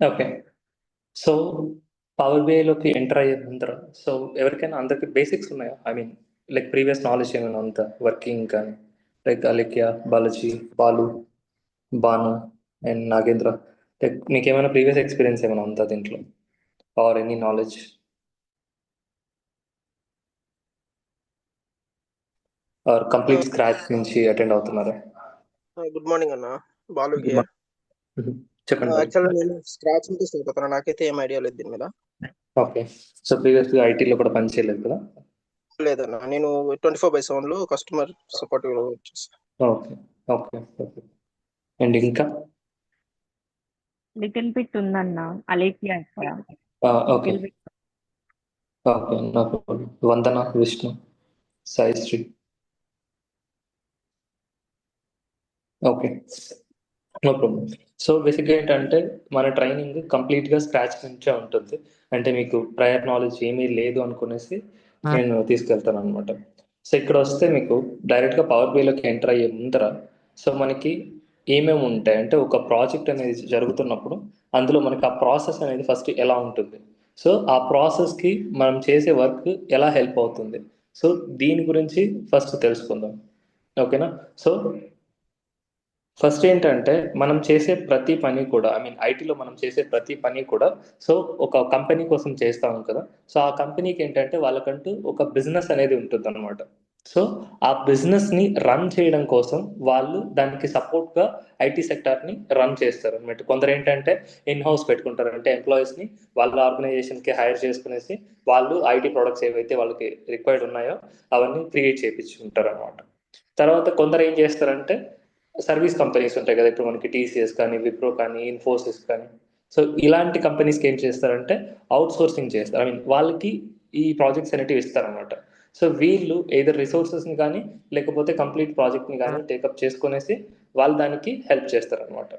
Okay. So power బిఐలోకి enter అయ్యే ముందర సో ఎవరికైనా అందరికి బేసిక్స్ ఉన్నాయా? I mean like previous knowledge ఏమైనా ఉందా వర్కింగ్ కానీ? Like Alekhya, Balaji, Balu, Bhanu and Nagendra, like మీకు ఏమైనా ప్రీవియస్ ఎక్స్పీరియన్స్ ఏమైనా ఉందా దీంట్లో or any knowledge or complete scratch నుంచి అటెండ్ అవుతున్నారా? గుడ్ మార్నింగ్ అన్న, బాలు గుడ్ హియర్. మార్నింగ్. చెప్పండి బాలు. యాక్చువల్గా నేను స్క్రాచ్ నుంచి స్టార్ట్ అవుతాను, నాకైతే ఏం ఐడియా లేదు దీని మీద. ఓకే. సో ప్రీవియస్గా ఐటీలో కూడా పని చేయలేదు కదా? లేదన్న, నేను 24/7 లో కస్టమర్ సపోర్ట్ చేస్తాను. Okay okay okay. అండ్ ఇంకా లిటిల్ బిట్ ఉందన్న అలేఖ్య ఇక్కడ. Okay okay. నాకు Vandana, Vishnu, Saisree. Okay, no problem. So బేసిక్గా ఏంటంటే మన ట్రైనింగ్ కంప్లీట్గా స్క్రాచ్ నుంచే ఉంటుంది. అంటే మీకు ప్రయర్ నాలెడ్జ్ ఏమీ లేదు అనుకునేసి నేను తీసుకెళ్తాను అనమాట. సో ఇక్కడ వస్తే మీకు డైరెక్ట్గా పవర్ బిఐలోకి ఎంటర్ అయ్యే ముందర సో మనకి ఏమేమి ఉంటాయి అంటే ఒక ప్రాజెక్ట్ అనేది జరుగుతున్నప్పుడు అందులో మనకి ఆ ప్రాసెస్ అనేది ఫస్ట్ ఎలా ఉంటుంది, సో ఆ ప్రాసెస్కి మనం చేసే వర్క్ ఎలా హెల్ప్ అవుతుంది, సో దీని గురించి ఫస్ట్ తెలుసుకుందాం. ఓకేనా? సో ఫస్ట్ ఏంటంటే మనం చేసే ప్రతి పని కూడా ఐ మీన్ ఐటీలో మనం చేసే ప్రతి పని కూడా సో ఒక కంపెనీ కోసం చేస్తాం కదా. సో ఆ కంపెనీకి ఏంటంటే వాళ్ళకంటూ ఒక బిజినెస్ అనేది ఉంటుంది అనమాట. సో ఆ బిజినెస్ని రన్ చేయడం కోసం వాళ్ళు దానికి సపోర్ట్గా ఐటీ సెక్టార్ని రన్ చేస్తారు అనమాట. కొందరు ఏంటంటే ఇన్ హౌస్ పెట్టుకుంటారు, అంటే ఎంప్లాయీస్ని వాళ్ళ ఆర్గనైజేషన్కి హైర్ చేసుకునేసి వాళ్ళు ఐటీ ప్రొడక్ట్స్ ఏవైతే వాళ్ళకి రిక్వైర్డ్ ఉన్నాయో అవన్నీ క్రియేట్ చేయించుకుంటారు అనమాట. తర్వాత కొందరు ఏం చేస్తారంటే సర్వీస్ కంపెనీస్ ఉంటాయి కదా, ఇప్పుడు మనకి టీసీఎస్ కానీ, విప్రో కానీ, ఇన్ఫోసిస్ కానీ, సో ఇలాంటి కంపెనీస్కి ఏం చేస్తారంటే అవుట్ సోర్సింగ్ చేస్తారు. ఐ మీన్ వాళ్ళకి ఈ ప్రాజెక్ట్స్ అనేటివి ఇస్తారనమాట. సో వీళ్ళు ఏదర్ రిసోర్సెస్ని కానీ లేకపోతే కంప్లీట్ ప్రాజెక్ట్ని కానీ టేకప్ చేసుకునేసి వాళ్ళు దానికి హెల్ప్ చేస్తారనమాట.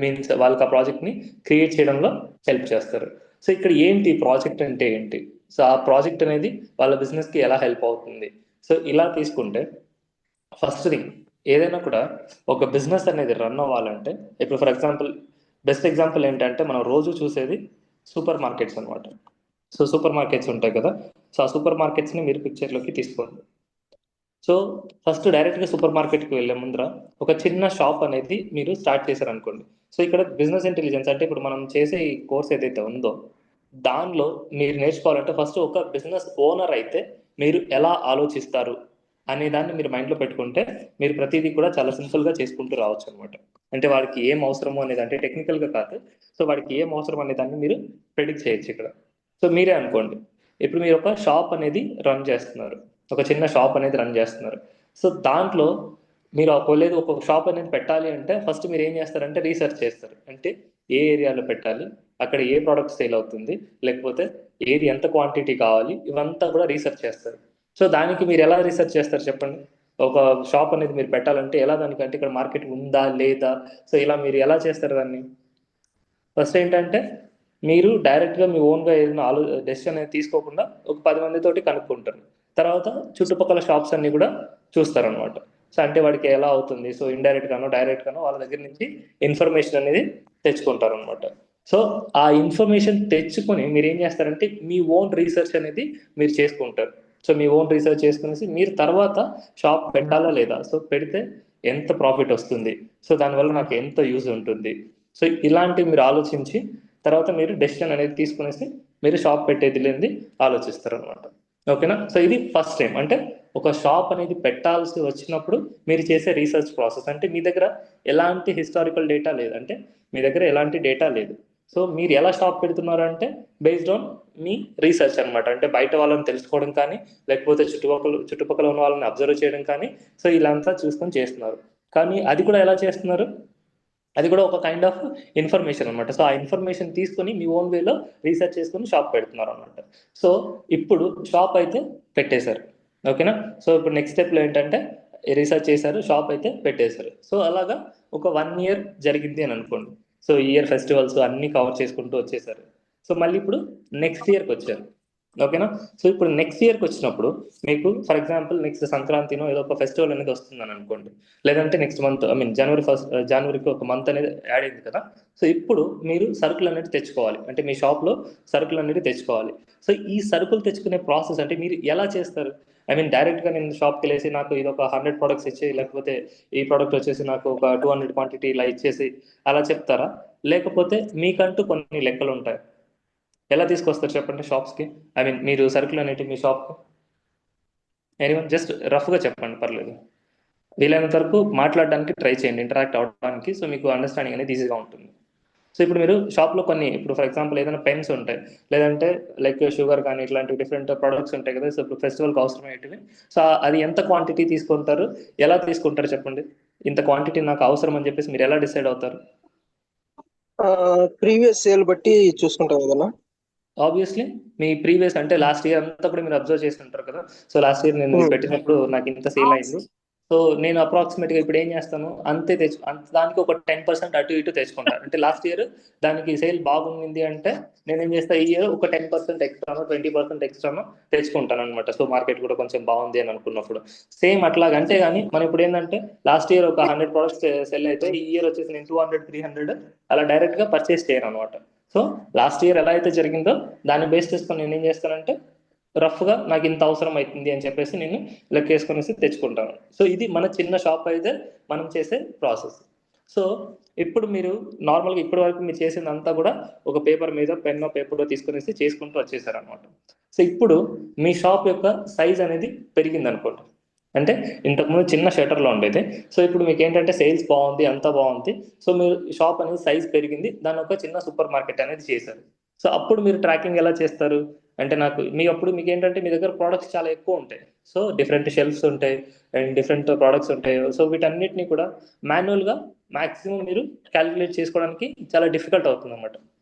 మీన్స్ వాళ్ళకి ఆ ప్రాజెక్ట్ని క్రియేట్ చేయడంలో హెల్ప్ చేస్తారు. సో ఇక్కడ ఏంటి ప్రాజెక్ట్ అంటే ఏంటి, సో ఆ ప్రాజెక్ట్ అనేది వాళ్ళ బిజినెస్కి ఎలా హెల్ప్ అవుతుంది, సో ఇలా తీసుకుంటే ఫస్ట్ థింగ్ ఏదైనా కూడా ఒక బిజినెస్ అనేది రన్ అవ్వాలంటే ఇప్పుడు ఫర్ ఎగ్జాంపుల్ బెస్ట్ ఎగ్జాంపుల్ ఏంటంటే మనం రోజు చూసేది సూపర్ మార్కెట్స్ అనమాట. సో సూపర్ మార్కెట్స్ ఉంటాయి కదా, సో ఆ సూపర్ మార్కెట్స్ని మీరు పిక్చర్లోకి తీసుకోండి. సో ఫస్ట్ డైరెక్ట్గా సూపర్ మార్కెట్కి వెళ్ళే ముందర ఒక చిన్న షాప్ అనేది మీరు స్టార్ట్ చేశారనుకోండి. సో ఇక్కడ బిజినెస్ ఇంటెలిజెన్స్ అంటే ఇప్పుడు మనం చేసే ఈ కోర్స్ ఏదైతే ఉందో దానిలో మీరు నేర్చుకోవాలంటే ఫస్ట్ ఒక బిజినెస్ ఓనర్ అయితే మీరు ఎలా ఆలోచిస్తారు అనే దాన్ని మీరు మైండ్లో పెట్టుకుంటే మీరు ప్రతిదీ కూడా చాలా సింపుల్గా చేసుకుంటూ రావచ్చు అనమాట. అంటే వాడికి ఏం అవసరమో అనేది అంటే టెక్నికల్గా కాదు, సో వాడికి ఏం అవసరం అనే దాన్ని మీరు ప్రెడిక్ట్ చేయొచ్చు ఇక్కడ. సో మీరే అనుకోండి, ఇప్పుడు మీరు ఒక షాప్ అనేది రన్ చేస్తున్నారు, ఒక చిన్న షాప్ అనేది రన్ చేస్తున్నారు. సో దాంట్లో మీరు లేదు ఒక షాప్ అనేది పెట్టాలి అంటే ఫస్ట్ మీరు ఏం చేస్తారంటే రీసెర్చ్ చేస్తారు. అంటే ఏ ఏరియాలో పెట్టాలి, అక్కడ ఏ ప్రోడక్ట్ సేల్ అవుతుంది, లేకపోతే ఏది ఎంత క్వాంటిటీ కావాలి, ఇవంతా కూడా రీసెర్చ్ చేస్తారు. సో దానికి మీరు ఎలా రీసెర్చ్ చేస్తారు చెప్పండి? ఒక షాప్ అనేది మీరు పెట్టాలంటే ఎలా దానికంటే ఇక్కడ మార్కెట్ ఉందా లేదా, సో ఇలా మీరు ఎలా చేస్తారు దాన్ని? ఫస్ట్ ఏంటంటే మీరు డైరెక్ట్గా మీ ఓన్గా ఏదైనా డెసిషన్ అనేది తీసుకోకుండా ఒక 10 మందితోటి కనుక్కుంటారు. తర్వాత చుట్టుపక్కల షాప్స్ అన్ని కూడా చూస్తారనమాట. సో అంటే వాడికి ఎలా అవుతుంది, సో ఇండైరెక్ట్ గానో డైరెక్ట్ గానో వాళ్ళ దగ్గర నుంచి ఇన్ఫర్మేషన్ అనేది తెచ్చుకుంటారు అనమాట. సో ఆ ఇన్ఫర్మేషన్ తెచ్చుకొని మీరు ఏం చేస్తారంటే మీ ఓన్ రీసెర్చ్ అనేది మీరు చేసుకుంటారు. సో మీ ఓన్ రీసెర్చ్ చేసుకునేసి మీరు తర్వాత షాప్ పెట్టాలా లేదా, సో పెడితే ఎంత ప్రాఫిట్ వస్తుంది, సో దానివల్ల నాకు ఎంత యూజ్ ఉంటుంది, సో ఇలాంటివి మీరు ఆలోచించి తర్వాత మీరు డెసిషన్ అనేది తీసుకునేసి మీరు షాప్ పెట్టేది లేనిది ఆలోచిస్తారు అనమాట. ఓకేనా? సో ఇది ఫస్ట్ టైం అంటే ఒక షాప్ అనేది పెట్టాల్సి వచ్చినప్పుడు మీరు చేసే రీసెర్చ్ ప్రాసెస్. అంటే మీ దగ్గర ఎలాంటి హిస్టారికల్ డేటా లేదు, అంటే మీ దగ్గర ఎలాంటి డేటా లేదు. సో మీరు ఎలా షాప్ పెడుతున్నారు అంటే బేస్డ్ ఆన్ మీ రీసెర్చ్ అనమాట. అంటే బయట వాళ్ళని తెలుసుకోవడం కానీ లేకపోతే చుట్టుపక్కల ఉన్న వాళ్ళని అబ్జర్వ్ చేయడం కానీ, సో ఇలా అంతా చూసుకొని చేస్తున్నారు. కానీ అది కూడా ఎలా చేస్తున్నారు, అది కూడా ఒక కైండ్ ఆఫ్ ఇన్ఫర్మేషన్ అనమాట. సో ఆ ఇన్ఫర్మేషన్ తీసుకొని మీ ఓన్ వేలో రీసెర్చ్ చేసుకొని షాప్ పెడుతున్నారు అనమాట. సో ఇప్పుడు షాప్ అయితే పెట్టేశారు. ఓకేనా? సో ఇప్పుడు నెక్స్ట్ స్టెప్లో ఏంటంటే రీసెర్చ్ చేశారు, షాప్ అయితే పెట్టేశారు. సో అలాగా ఒక 1 year జరిగింది అని అనుకోండి. సో ఇయర్ ఫెస్టివల్స్ అన్నీ కవర్ చేసుకుంటూ వచ్చేసారు. సో మళ్ళీ ఇప్పుడు నెక్స్ట్ ఇయర్కి వచ్చారు. ఓకేనా? సో ఇప్పుడు నెక్స్ట్ ఇయర్కి వచ్చినప్పుడు మీకు ఫర్ ఎగ్జాంపుల్ నెక్స్ట్ సంక్రాంతినో ఏదో ఒక ఫెస్టివల్ అనేది వస్తుందని అనుకోండి, లేదంటే నెక్స్ట్ మంత్ ఐ మీన్ జనవరికి ఒక మంత్ అనేది యాడ్ అయింది కదా. సో ఇప్పుడు మీరు సరుకులు అనేది తెచ్చుకోవాలి, అంటే మీ షాప్లో సరుకులు అనేది తెచ్చుకోవాలి. సో ఈ సరుకులు తెచ్చుకునే ప్రాసెస్ అంటే మీరు ఎలా చేస్తారు? ఐ మీన్ డైరెక్ట్గా నేను షాప్కి వెళ్ళేసి నాకు ఇది ఒక 100 ప్రోడక్ట్స్ ఇచ్చేయి, లేకపోతే ఈ ప్రోడక్ట్ వచ్చేసి నాకు ఒక 200 క్వాంటిటీ ఇలా ఇచ్చేసి అలా చెప్తారా? లేకపోతే మీకంటూ కొన్ని లెక్కలు ఉంటాయి, ఎలా తీసుకొస్తారు చెప్పండి షాప్స్కి? ఐ మీన్ మీరు సరుకులు అనేవి మీ షాప్కి ఎనీవన్ జస్ట్ రఫ్గా చెప్పండి, పర్లేదు. వీలైనంత వరకు మాట్లాడడానికి ట్రై చేయండి, ఇంటరాక్ట్ అవ్వడానికి, సో మీకు అండర్స్టాండింగ్ అనేది ఈజీగా ఉంటుంది. సో ఇప్పుడు మీరు షాప్లో కొన్ని ఇప్పుడు ఫర్ ఎగ్జాంపుల్ ఏదైనా పెన్స్ ఉంటాయి, లేదంటే లైక్ షుగర్ కానీ ఇట్లాంటి డిఫరెంట్ ప్రొడక్ట్స్ ఉంటాయి కదా. సో ఇప్పుడు ఫెస్టివల్కి అవసరమయ్యేటివి. సో అది ఎంత క్వాంటిటీ తీసుకుంటారు, ఎలా తీసుకుంటారు చెప్పండి? ఇంత క్వాంటిటీ నాకు అవసరం అని చెప్పేసి మీరు ఎలా డిసైడ్ అవుతారు? ప్రీవియస్ సేల్ బట్టి చూసుకుంటాం కదన్నా. ఆబ్వియస్లీ మీ ప్రీవియస్ అంటే లాస్ట్ ఇయర్ అంతా కూడా మీరు అబ్జర్వ్ చేసి ఉంటారు కదా. సో లాస్ట్ ఇయర్ నేను పెట్టినప్పుడు నాకు ఇంత సేల్ అయింది, సో నేను అప్రాక్సిమేట్గా ఇప్పుడు ఏం చేస్తాను, అంతే దానికి ఒక 10% అటు ఇటు తెచ్చుకుంటాను. అంటే లాస్ట్ ఇయర్ దానికి సేల్ బాగుంది అంటే నేనేం చేస్తాను, ఈ ఇయర్ ఒక 10% ఎక్స్ట్రానో 20% ఎక్స్ట్రానో తెచ్చుకుంటాను అనమాట. సో మార్కెట్ కూడా కొంచెం బాగుంది అని అనుకున్నప్పుడు సేమ్ అట్లాగా. అంటే కానీ మనం ఇప్పుడు ఏంటంటే లాస్ట్ ఇయర్ ఒక 100 ప్రోడక్ట్స్ సెల్ అయితే ఈ ఇయర్ వచ్చేసి నేను 200 300 అలా డైరెక్ట్గా పర్చేస్ చేయను అనమాట. సో లాస్ట్ ఇయర్ ఎలా అయితే జరిగిందో దాన్ని బేస్ చేసుకొని నేను ఏం చేస్తానంటే రఫ్గా నాకు ఇంత అవసరం అవుతుంది అని చెప్పేసి నేను లెక్కేసుకొనేసి తెచ్చుకుంటాను. సో ఇది మన చిన్న షాప్ అయితే మనం చేసే ప్రాసెస్. సో ఇప్పుడు మీరు నార్మల్గా ఇప్పటి వరకు మీరు చేసిందంతా కూడా ఒక పేపర్ మీద పెన్నో పేపర్లో తీసుకునేసి చేసుకుంటూ వచ్చేసారనమాట. సో ఇప్పుడు మీ షాప్ యొక్క సైజ్ అనేది పెరిగింది అనుకోండి, అంటే ఇంతకుముందు చిన్న షటర్లో ఉండేది, సో ఇప్పుడు మీకు ఏంటంటే సేల్స్ బాగుంది, అంతా బాగుంది, సో మీరు షాప్ అనేది సైజ్ పెరిగింది, దాని ఒక చిన్న సూపర్ మార్కెట్ అనేది చేశారు. సో అప్పుడు మీరు ట్రాకింగ్ ఎలా చేస్తారు అంటే అప్పుడు మీకు ఏంటంటే మీ దగ్గర ప్రోడక్ట్స్ చాలా ఎక్కువ ఉంటాయి, సో డిఫరెంట్ షెల్ఫ్స్ ఉంటాయి అండ్ డిఫరెంట్ ప్రోడక్ట్స్ ఉంటాయి. సో వీటన్నిటిని కూడా మాన్యువల్గా మ్యాక్సిమం మీరు క్యాలిక్యులేట్ చేసుకోవడానికి చాలా డిఫికల్ట్ అవుతుంది అనమాట.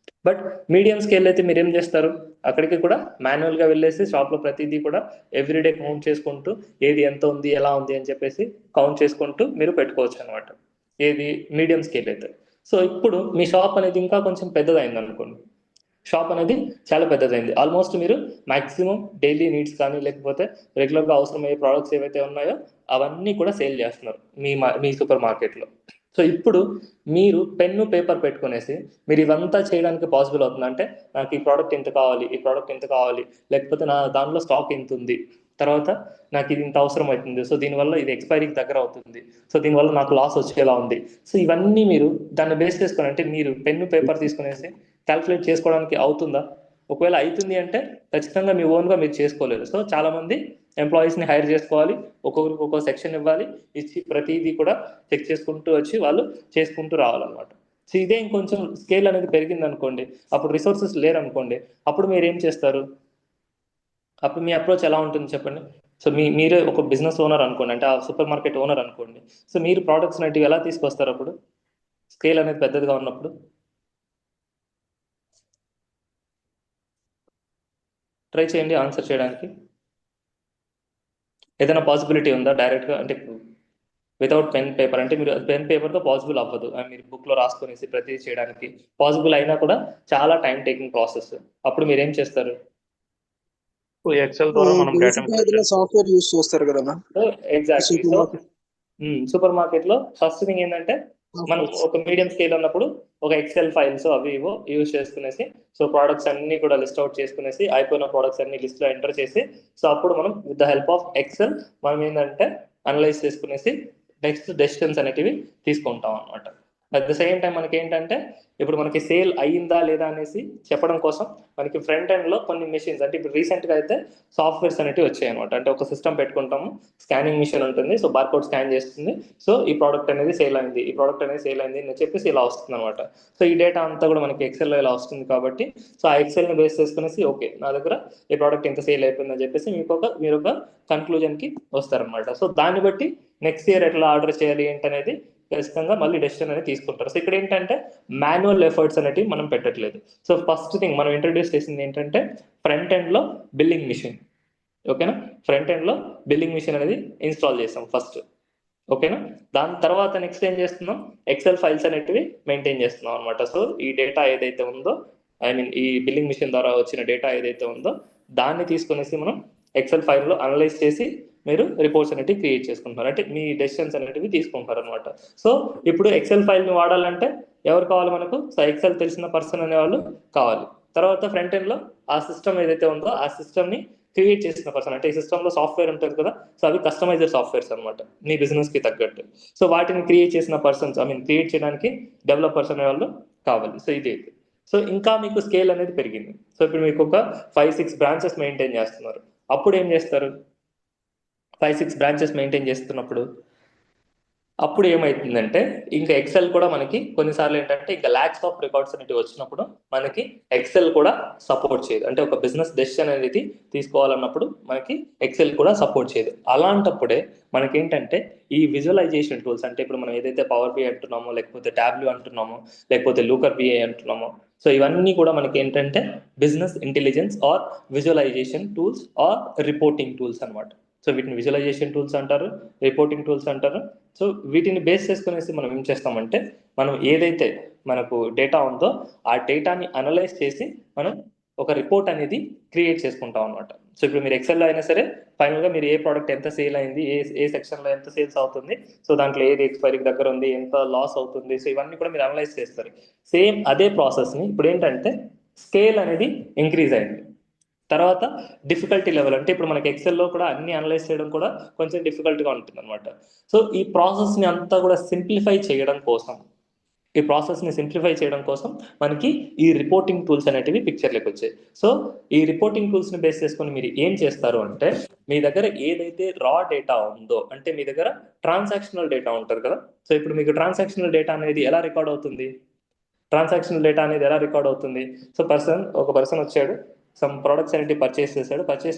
బట్ మీడియం స్కేల్ అయితే మీరు ఏం చేస్తారు, అక్కడికి కూడా మాన్యువల్గా వెళ్ళేసి షాప్లో ప్రతిదీ కూడా ఎవ్రీడే కౌంట్ చేసుకుంటూ ఏది ఎంత ఉంది ఎలా ఉంది అని చెప్పేసి కౌంట్ చేసుకుంటూ మీరు పెట్టుకోవచ్చు అనమాట, ఏది మీడియం స్కేల్ అయితే. సో ఇప్పుడు మీ షాప్ అనేది ఇంకా కొంచెం పెద్దదైంది అనుకోండి, షాప్ అనేది చాలా పెద్దదైంది, ఆల్మోస్ట్ మీరు మాక్సిమం డైలీ నీడ్స్ కానీ లేకపోతే రెగ్యులర్గా అవసరమయ్యే ప్రోడక్ట్స్ ఏవైతే ఉన్నాయో అవన్నీ కూడా సేల్ చేస్తున్నారు మీ సూపర్ మార్కెట్లో. సో ఇప్పుడు మీరు పెన్ను పేపర్ పెట్టుకునేసి మీరు ఇవంతా చేయడానికి పాసిబుల్ అవుతుంది. అంటే నాకు ఈ ప్రోడక్ట్ ఎంత కావాలి, ఈ ప్రోడక్ట్ ఎంత కావాలి, లేకపోతే నా దానిలో స్టాక్ ఎంత ఉంది, తర్వాత నాకు ఇది ఇంత అవసరం అవుతుంది, సో దీనివల్ల ఇది ఎక్స్పైరీకి దగ్గర అవుతుంది, సో దీనివల్ల నాకు లాస్ వచ్చేలా ఉంది. సో ఇవన్నీ మీరు దాన్ని బేస్ చేసుకొని అంటే మీరు పెన్ను పేపర్ తీసుకునేసి క్యాల్కులేట్ చేసుకోవడానికి అవుతుందా? ఒకవేళ అవుతుంది అంటే ఖచ్చితంగా మీ ఓన్గా మీరు చేసుకోలేరు. సో చాలామంది ఎంప్లాయీస్ని హైర్ చేసుకోవాలి, ఒక్కొక్కరికి ఒక్కొక్క సెక్షన్ ఇవ్వాలి, ఇచ్చి ప్రతిదీ కూడా చెక్ చేసుకుంటూ వచ్చి వాళ్ళు చేసుకుంటూ రావాలన్నమాట. సో ఇదే ఇంకొంచెం స్కేల్ అనేది పెరిగింది అనుకోండి, అప్పుడు రిసోర్సెస్ లేరనుకోండి, అప్పుడు మీరు ఏం చేస్తారు? అప్పుడు మీ అప్రోచ్ ఎలా ఉంటుంది చెప్పండి? సో మీరే ఒక బిజినెస్ ఓనర్ అనుకోండి, అంటే ఆ సూపర్ మార్కెట్ ఓనర్ అనుకోండి, సో మీరు ప్రోడక్ట్స్ అనేటివి ఎలా తీసుకొస్తారు అప్పుడు స్కేల్ అనేది పెద్దదిగా ఉన్నప్పుడు? ట్రై చేయండి ఆన్సర్ చేయడానికి. ఏదైనా పాసిబిలిటీ ఉందా డైరెక్ట్గా, అంటే వితౌట్ పెన్ పేపర్? అంటే మీరు పెన్ పేపర్తో పాసిబుల్ అవ్వదు, మీరు బుక్లో రాసుకొనేసి ప్రతి చేయడానికి పాసిబుల్ అయినా కూడా చాలా టైం టేకింగ్ ప్రాసెస్. అప్పుడు మీరు ఏం చేస్తారు? ఎక్సెల్ ద్వారా మనం డేటా సాఫ్ట్వేర్ యూస్ చేస్తారు కదా. ఎగ్జాక్ట్లీ. సో సూపర్ మార్కెట్లో ఫస్ట్ థింగ్ ఏంటంటే మనం ఒక మీడియం స్కేల్ ఉన్నప్పుడు ఒక ఎక్సెల్ ఫైల్స్ అవి ఇవో యూజ్ చేసుకునేసి సో ప్రోడక్ట్స్ అన్ని కూడా లిస్ట్ అవుట్ చేసుకునేసి అయిపోయిన ప్రోడక్ట్స్ అన్ని లిస్ట్లో ఎంటర్ చేసి సో అప్పుడు మనం with the help of Excel మనం ఏంటంటే అనలైజ్ చేసుకునేసి నెక్స్ట్ డెసిషన్స్ అనేటివి తీసుకుంటాం అనమాట. అట్ ద సేమ్ టైం మనకి ఏంటంటే ఇప్పుడు మనకి సేల్ అయ్యిందా లేదా అనేసి చెప్పడం కోసం మనకి ఫ్రంట్ ఎండ్లో కొన్ని మెషిన్స్, అంటే ఇప్పుడు రీసెంట్గా అయితే సాఫ్ట్వేర్స్ అనేవి వచ్చాయి అనమాట. అంటే ఒక సిస్టమ్ పెట్టుకుంటాము, స్కానింగ్ మిషన్ ఉంటుంది, సో బార్కోడ్ స్కాన్ చేస్తుంది, సో ఈ ప్రోడక్ట్ అనేది సేల్ అయింది, ఈ ప్రోడక్ట్ అనేది సేల్ అయింది అని చెప్పేసి ఇలా వస్తుంది అనమాట. సో ఈ డేటా అంతా కూడా మనకి ఎక్సెల్లో ఇలా వస్తుంది కాబట్టి సో ఆ ఎక్సెల్ని బేస్ చేసుకునేసి ఓకే నా దగ్గర ఈ ప్రోడక్ట్ ఎంత సేల్ అయిపోయిందని చెప్పేసి మీరు ఒక కన్క్లూజన్కి వస్తారనమాట. సో దాన్ని బట్టి నెక్స్ట్ ఇయర్ ఎట్లా ఆర్డర్ చేయాలి ఏంటనేది ఖచ్చితంగా మళ్ళీ డెసిషన్ అనేది తీసుకుంటారు. సో ఇక్కడ ఏంటంటే మాన్యువల్ ఎఫర్ట్స్ అనేవి మనం పెట్టట్లేదు. సో ఫస్ట్ థింగ్ మనం ఇంట్రడ్యూస్ చేసింది ఏంటంటే ఫ్రంట్ ఎండ్లో బిల్లింగ్ మిషన్. ఓకేనా? ఫ్రంట్ ఎండ్లో బిల్లింగ్ మిషన్ అనేది ఇన్స్టాల్ చేస్తాం ఫస్ట్. ఓకేనా? దాని తర్వాత నెక్స్ట్ ఏం చేస్తున్నాం, ఎక్సెల్ ఫైల్స్ అనేటివి మెయింటైన్ చేస్తున్నాం అనమాట. సో ఈ డేటా ఏదైతే ఉందో, ఐ మీన్ ఈ బిల్లింగ్ మిషన్ ద్వారా వచ్చిన డేటా ఏదైతే ఉందో దాన్ని తీసుకునేసి మనం ఎక్సెల్ ఫైల్లో అనలైజ్ చేసి మీరు రిపోర్ట్స్ అనేవి క్రియేట్ చేసుకుంటున్నారు, అంటే మీ డెసిషన్స్ అనేటివి తీసుకుంటారు అనమాట. సో ఇప్పుడు ఎక్సెల్ ఫైల్ని వాడాలంటే ఎవరు కావాలి మనకు? సో ఎక్సెల్ తెలిసిన పర్సన్ అనేవాళ్ళు కావాలి. తర్వాత ఫ్రంట్ ఎండ్లో ఆ సిస్టమ్ ఏదైతే ఉందో ఆ సిస్టమ్ని క్రియేట్ చేసిన పర్సన్, అంటే ఈ సిస్టంలో సాఫ్ట్వేర్ ఉంటుంది కదా, సో అవి కస్టమైజర్ సాఫ్ట్వేర్స్ అనమాట మీ బిజినెస్కి తగ్గట్టు. సో వాటిని క్రియేట్ చేసిన పర్సన్స్, క్రియేట్ చేయడానికి డెవలపర్స్ అనే వాళ్ళు కావాలి. సో ఇది. సో ఇంకా మీకు స్కేల్ అనేది పెరిగింది. సో ఇప్పుడు మీకు ఒక 5-6 బ్రాంచెస్ మెయింటైన్ చేస్తున్నారు. అప్పుడు ఏం చేస్తారు? 5-6 బ్రాంచెస్ మెయింటైన్ చేస్తున్నప్పుడు అప్పుడు ఏమవుతుందంటే ఇంకా ఎక్సెల్ కూడా మనకి కొన్నిసార్లు ఏంటంటే ఇంకా ల్యాక్స్ ఆఫ్ రికార్డ్స్ అనేవి వచ్చినప్పుడు మనకి ఎక్సెల్ కూడా సపోర్ట్ చేయదు. అంటే ఒక బిజినెస్ డెసిషన్ అనేది తీసుకోవాలన్నప్పుడు మనకి ఎక్సెల్ కూడా సపోర్ట్ చేయదు. అలాంటప్పుడే మనకేంటంటే ఈ విజువలైజేషన్ టూల్స్, అంటే ఇప్పుడు మనం ఏదైతే పవర్ బిఐ అంటున్నామో, లేకపోతే టాబ్లూ అంటున్నామో, లేకపోతే లూకర్ బిఐ అంటున్నామో, సో ఇవన్నీ కూడా మనకి ఏంటంటే business intelligence or visualisation tools or reporting tools అనమాట. సో వీటిని విజువలైజేషన్ టూల్స్ అంటారు, రిపోర్టింగ్ టూల్స్ అంటారు. సో వీటిని బేస్ చేసుకునేసి మనం ఏం చేస్తామంటే మనం ఏదైతే మనకు డేటా ఉందో ఆ డేటాని అనలైజ్ చేసి మనం ఒక రిపోర్ట్ అనేది క్రియేట్ చేసుకుంటాం అనమాట. సో ఇప్పుడు మీరు ఎక్సెల్లో అయినా సరే ఫైనల్గా మీరు ఏ ప్రోడక్ట్ ఎంత సేల్ అయింది, ఏ సెక్షన్లో ఎంత సేల్స్ అవుతుంది, సో దాంట్లో ఏది ఎక్స్పైరీకి దగ్గర ఉంది, ఎంత లాస్ అవుతుంది, సో ఇవన్నీ కూడా మీరు అనలైజ్ చేస్తారు. సేమ్ అదే ప్రాసెస్ని ఇప్పుడు ఏంటంటే స్కేల్ అనేది ఇంక్రీజ్ అయింది. తర్వాత డిఫికల్టీ లెవెల్, అంటే ఇప్పుడు మనకి ఎక్సెల్లో కూడా అన్ని అనలైజ్ చేయడం కూడా కొంచెం డిఫికల్ట్గా ఉంటుంది అనమాట. సో ఈ ప్రాసెస్ని అంతా కూడా సింప్లిఫై చేయడం కోసం మనకి ఈ రిపోర్టింగ్ టూల్స్ అనేటివి పిక్చర్లోకి వచ్చాయి. సో ఈ రిపోర్టింగ్ టూల్స్ని బేస్ చేసుకొని మీరు ఏం చేస్తారు అంటే మీ దగ్గర ఏదైతే రా డేటా ఉందో, అంటే మీ దగ్గర ట్రాన్సాక్షనల్ డేటా ఉంటుంది కదా, సో ఇప్పుడు మీకు ట్రాన్సాక్షనల్ డేటా అనేది ఎలా రికార్డ్ అవుతుంది? సో ఒక పర్సన్ వచ్చాడు, సమ్ ప్రోడక్ట్స్ అనేవి పర్చేస్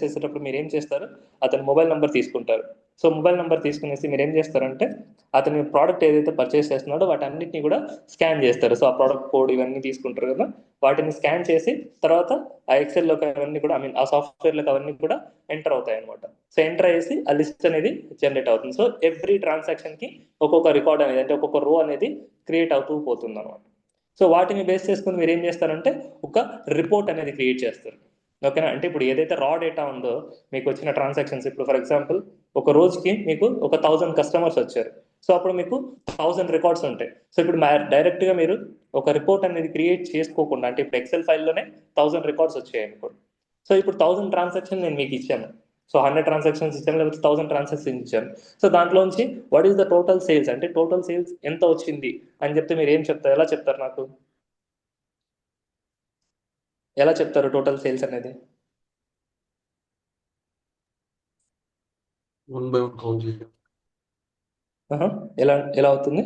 చేసేటప్పుడు మీరు ఏం చేస్తారు? అతని మొబైల్ నెంబర్ తీసుకుంటారు. సో మొబైల్ నెంబర్ తీసుకునేసి మీరు ఏం చేస్తారంటే అతని ప్రోడక్ట్ ఏదైతే పర్చేస్ చేస్తున్నాడో వాటన్నిటిని కూడా స్కాన్ చేస్తారు. సో ఆ ప్రోడక్ట్ కోడ్ ఇవన్నీ తీసుకుంటారు కదా, వాటిని స్కాన్ చేసి తర్వాత ఆ ఎక్సెల్లోకి అవన్నీ కూడా ఆ సాఫ్ట్వేర్లోకి అవన్నీ కూడా ఎంటర్ అవుతాయి అనమాట. సో ఎంటర్ అయ్యేసి ఆ లిస్ట్ అనేది జనరేట్ అవుతుంది. సో ఎవ్రీ ట్రాన్సాక్షన్కి ఒక్కొక్క రికార్డ్ అనేది, అంటే ఒక్కొక్క రో అనేది క్రియేట్ అవుతూ పోతుంది అనమాట. సో వాటిని బేస్ చేసుకుని మీరు ఏం చేస్తారంటే ఒక రిపోర్ట్ అనేది క్రియేట్ చేస్తారు. ఓకేనా? అంటే ఇప్పుడు ఏదైతే రా డేటా ఉందో మీకు వచ్చిన ట్రాన్సాక్షన్స్, ఇప్పుడు ఫర్ ఎగ్జాంపుల్ ఒక రోజుకి మీకు ఒక 1000 కస్టమర్స్ వచ్చారు. సో అప్పుడు మీకు 1000 రికార్డ్స్ ఉంటాయి. సో ఇప్పుడు డైరెక్ట్గా మీరు ఒక రిపోర్ట్ అనేది క్రియేట్ చేసుకోకుండా, అంటే ఇప్పుడు ఎక్సెల్ ఫైల్లోనే 1000 రికార్డ్స్ వచ్చాయి అనుకోండి. సో ఇప్పుడు 1000 ట్రాన్సాక్షన్ నేను మీకు ఇచ్చాను. సో 100 ట్రాన్సాక్షన్స్ ఇచ్చాను, లేకపోతే 1000 ట్రాన్సాక్షన్స్ ఇచ్చాను. సో దాంట్లోంచి what is the total sales, అంటే టోటల్ సేల్స్ ఎంత వచ్చింది అని చెప్తే మీరు ఏం చెప్తారు? ఎలా చెప్తారు? నాకు ఎలా చెప్తారు టోటల్ సేల్స్ అనేది? 1 by 1 కౌంట్ చేయడం. ఎలా అవుతుంది?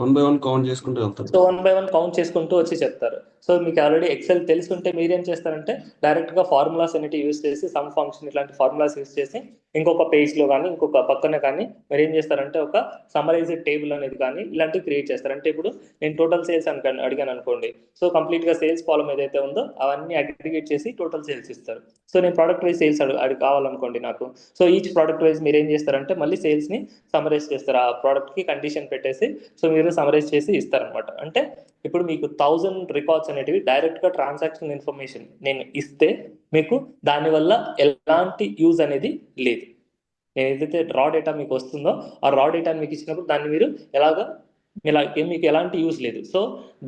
1 by 1 కౌంట్ చేసుకుంటూ వెళ్తారు. సో 1 by 1 కౌంట్ చేసుకుంటూ వచ్చి చెప్తారు. సో మీకు ఆల్రెడీ ఎక్సెల్ తెలుసుంటే మీరేం చేస్తారంటే డైరెక్ట్గా ఫార్ములాస్ అనేవి యూస్ చేసి, సమ్ ఫంక్షన్ ఇట్లాంటి ఫార్ములాస్ యూస్ చేసి ఇంకొక పేజ్లో కానీ ఇంకొక పక్కన కానీ మీరు ఏం చేస్తారంటే ఒక సమ్మరైజ్డ్ టేబుల్ అనేది కానీ ఇలాంటివి క్రియేట్ చేస్తారు. అంటే ఇప్పుడు నేను టోటల్ సేల్స్ అడిగాను అనుకోండి, సో కంప్లీట్గా సేల్స్ కాలం ఏదైతే ఉందో అవన్నీ అగ్రిగేట్ చేసి టోటల్ సేల్స్ ఇస్తారు. సో నేను ప్రోడక్ట్ వైజ్ సేల్స్ కావాలనుకోండి నాకు, సో ఈచ్ ప్రోడక్ట్ వైజ్ మీరు ఏం చేస్తారంటే మళ్ళీ సేల్స్ని సమరైజ్ చేస్తారు. ఆ ప్రోడక్ట్కి కండిషన్ పెట్టేసి సో మీరు సమరైజ్ చేసి ఇస్తారనమాట. అంటే ఇప్పుడు మీకు 1000 రికార్డ్స్ అనేటివి డైరెక్ట్గా ట్రాన్సాక్షన్ ఇన్ఫర్మేషన్ నేను ఇస్తే మీకు దానివల్ల ఎలాంటి యూజ్ అనేది లేదు. నేను ఏదైతే రా డేటా మీకు వస్తుందో ఆ రా డేటాని మీకు ఇచ్చినప్పుడు దాన్ని మీరు మీకు ఎలాంటి యూజ్ లేదు. సో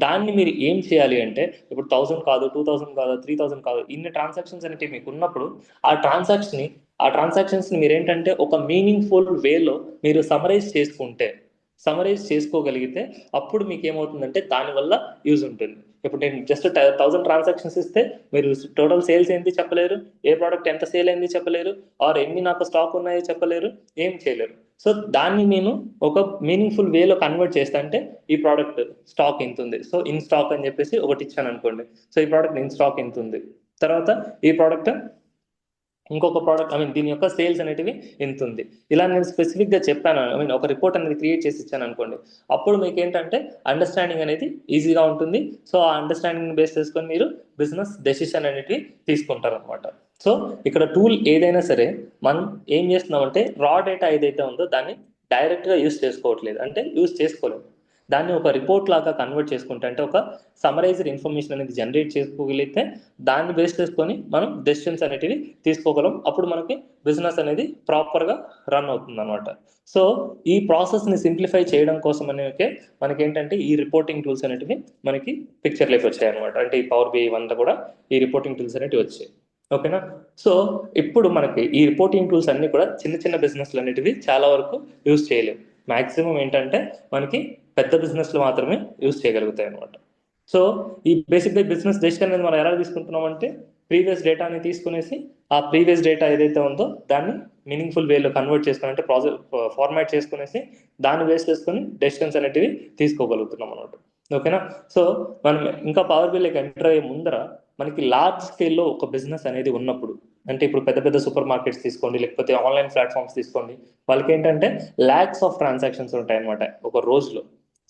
దాన్ని మీరు ఏం చేయాలి అంటే ఇప్పుడు 1000 కాదు, 2000 కాదు, 3000 కాదు, ఇన్ని ట్రాన్సాక్షన్స్ అనేవి మీకు ఉన్నప్పుడు ఆ ట్రాన్సాక్షన్స్ని మీరు ఏంటంటే ఒక మీనింగ్ఫుల్ వేలో మీరు సమరైజ్ చేసుకోగలిగితే అప్పుడు మీకు ఏమవుతుందంటే దానివల్ల యూజ్ ఉంటుంది. ఇప్పుడు నేను జస్ట్ 1000 ట్రాన్సాక్షన్స్ ఇస్తే మీరు టోటల్ సేల్స్ ఏంటి చెప్పలేరు, ఏ ప్రోడక్ట్ ఎంత సేల్ అయింది చెప్పలేరు, ఆర్ ఎన్ని నాకు స్టాక్ ఉన్నాయో చెప్పలేరు, ఏం చేయలేరు. సో దాన్ని నేను ఒక మీనింగ్ఫుల్ వేలో కన్వర్ట్ చేస్తా. అంటే ఈ ప్రోడక్ట్ స్టాక్ ఎంత ఉంది, సో ఇన్ స్టాక్ అని చెప్పేసి ఒకటి ఇచ్చాను అనుకోండి, సో ఈ ప్రోడక్ట్ ఇన్ స్టాక్ ఎంత ఉంది, తర్వాత ఈ ప్రోడక్ట్ ఇంకొక ప్రోడక్ట్ దీని యొక్క సేల్స్ అనేటివి ఎంత ఉంది, ఇలా నేను స్పెసిఫిక్గా చెప్పాను. ఒక రిపోర్ట్ అనేది క్రియేట్ చేసి ఇచ్చాను అనుకోండి, అప్పుడు మీకు ఏంటంటే అండర్స్టాండింగ్ అనేది ఈజీగా ఉంటుంది. సో ఆ అండర్స్టాండింగ్ బేస్ చేసుకొని మీరు బిజినెస్ డెసిషన్ అనేటివి తీసుకుంటారు అనమాట. సో ఇక్కడ టూల్ ఏదైనా సరే మనం ఏం చేస్తున్నామంటే రా డేటా ఏదైతే ఉందో దాన్ని డైరెక్ట్గా యూజ్ చేసుకోవట్లేదు, అంటే యూజ్ చేసుకోలేము. దాన్ని ఒక రిపోర్ట్ లాగా కన్వర్ట్ చేసుకుంటే, అంటే ఒక సమరైజ్డ్ ఇన్ఫర్మేషన్ అనేది జనరేట్ చేసుకోగలిగితే దాన్ని బేస్ చేసుకొని మనం డెసిషన్స్ అనేటివి తీసుకోగలం. అప్పుడు మనకి బిజినెస్ అనేది ప్రాపర్గా రన్ అవుతుంది అనమాట. సో ఈ ప్రాసెస్ని సింప్లిఫై చేయడం కోసం అనేకే మనకి ఏంటంటే ఈ రిపోర్టింగ్ టూల్స్ అనేటివి మనకి పిక్చర్లోకి వచ్చాయి అనమాట. అంటే ఈ పవర్ BI అంతా కూడా ఈ రిపోర్టింగ్ టూల్స్ అనేటివి వచ్చాయి. ఓకేనా. సో ఇప్పుడు మనకి ఈ రిపోర్టింగ్ టూల్స్ అన్ని కూడా చిన్న చిన్న బిజినెస్లు అనేటివి చాలా వరకు యూజ్ చేయలేవు. మ్యాక్సిమం ఏంటంటే మనకి పెద్ద బిజినెస్లు మాత్రమే యూజ్ చేయగలుగుతాయి అనమాట. సో ఈ బేసిక్గా బిజినెస్ డెసిషన్ అనేది మనం ఎలా తీసుకుంటున్నాం అంటే ప్రీవియస్ డేటాని తీసుకునేసి ఆ ప్రీవియస్ డేటా ఏదైతే ఉందో దాన్ని మీనింగ్ఫుల్ వేలో కన్వర్ట్ చేసుకుని, అంటే ఫార్మాట్ చేసుకునేసి దాన్ని బేస్ చేసుకుని డెసిషన్స్ అనేటివి తీసుకోగలుగుతున్నాం అనమాట. ఓకేనా. సో మనం ఇంకా పవర్ BIలోకి ఎంటర్ అయ్యే ముందర మనకి లార్జ్ స్కేల్లో ఒక బిజినెస్ అనేది ఉన్నప్పుడు, అంటే ఇప్పుడు పెద్ద పెద్ద సూపర్ మార్కెట్స్ తీసుకోండి, లేకపోతే ఆన్లైన్ ప్లాట్ఫామ్స్ తీసుకోండి, వాళ్ళకి ఏంటంటే ల్యాక్స్ ఆఫ్ ట్రాన్సాక్షన్స్ ఉంటాయి అనమాట ఒక రోజులో.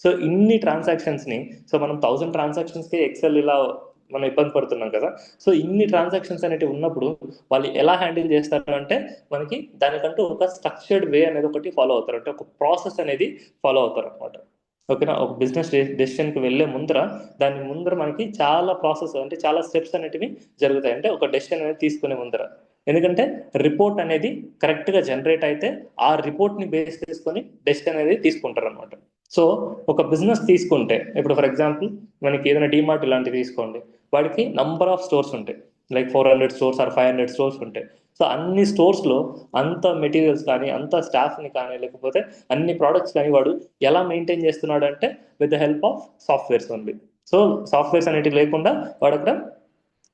సో ఇన్ని ట్రాన్సాక్షన్స్ని, సో మనం 1000 ట్రాన్సాక్షన్స్కి ఎక్సెల్ ఇలా మనం ఇబ్బంది పడుతున్నాం కదా. సో ఇన్ని ట్రాన్సాక్షన్స్ అనేటివి ఉన్నప్పుడు వాళ్ళు ఎలా హ్యాండిల్ చేస్తారు అంటే మనకి దానికంటూ ఒక స్ట్రక్చర్డ్ వే అనేది ఒకటి ఫాలో అవుతారు, అంటే ఒక ప్రాసెస్ అనేది ఫాలో అవుతారు అనమాట. ఓకేనా. ఒక బిజినెస్ డెసిషన్కి వెళ్ళే దాని ముందర మనకి చాలా ప్రాసెస్, అంటే చాలా స్టెప్స్ అనేటివి జరుగుతాయి, అంటే ఒక డెసిషన్ అనేది తీసుకునే ముందర. ఎందుకంటే రిపోర్ట్ అనేది కరెక్ట్గా జనరేట్ అయితే ఆ రిపోర్ట్ని బేస్ చేసుకొని డెసిషన్ అనేది తీసుకుంటారు అనమాట. సో ఒక బిజినెస్ తీసుకుంటే ఇప్పుడు ఫర్ ఎగ్జాంపుల్ మనకి ఏదైనా డిమార్ట్ ఇలాంటివి తీసుకోండి, వాడికి నంబర్ ఆఫ్ స్టోర్స్ ఉంటాయి, లైక్ 400 స్టోర్స్ ఆర్ 500 స్టోర్స్ ఉంటాయి. సో అన్ని స్టోర్స్లో అంత మెటీరియల్స్ కానీ, అంత స్టాఫ్ని కానీ, లేకపోతే అన్ని ప్రోడక్ట్స్ కానీ వాడు ఎలా మెయింటైన్ చేస్తున్నాడు అంటే with the help of softwares only. So softwares అనేటివి లేకుండా వాడు అక్కడ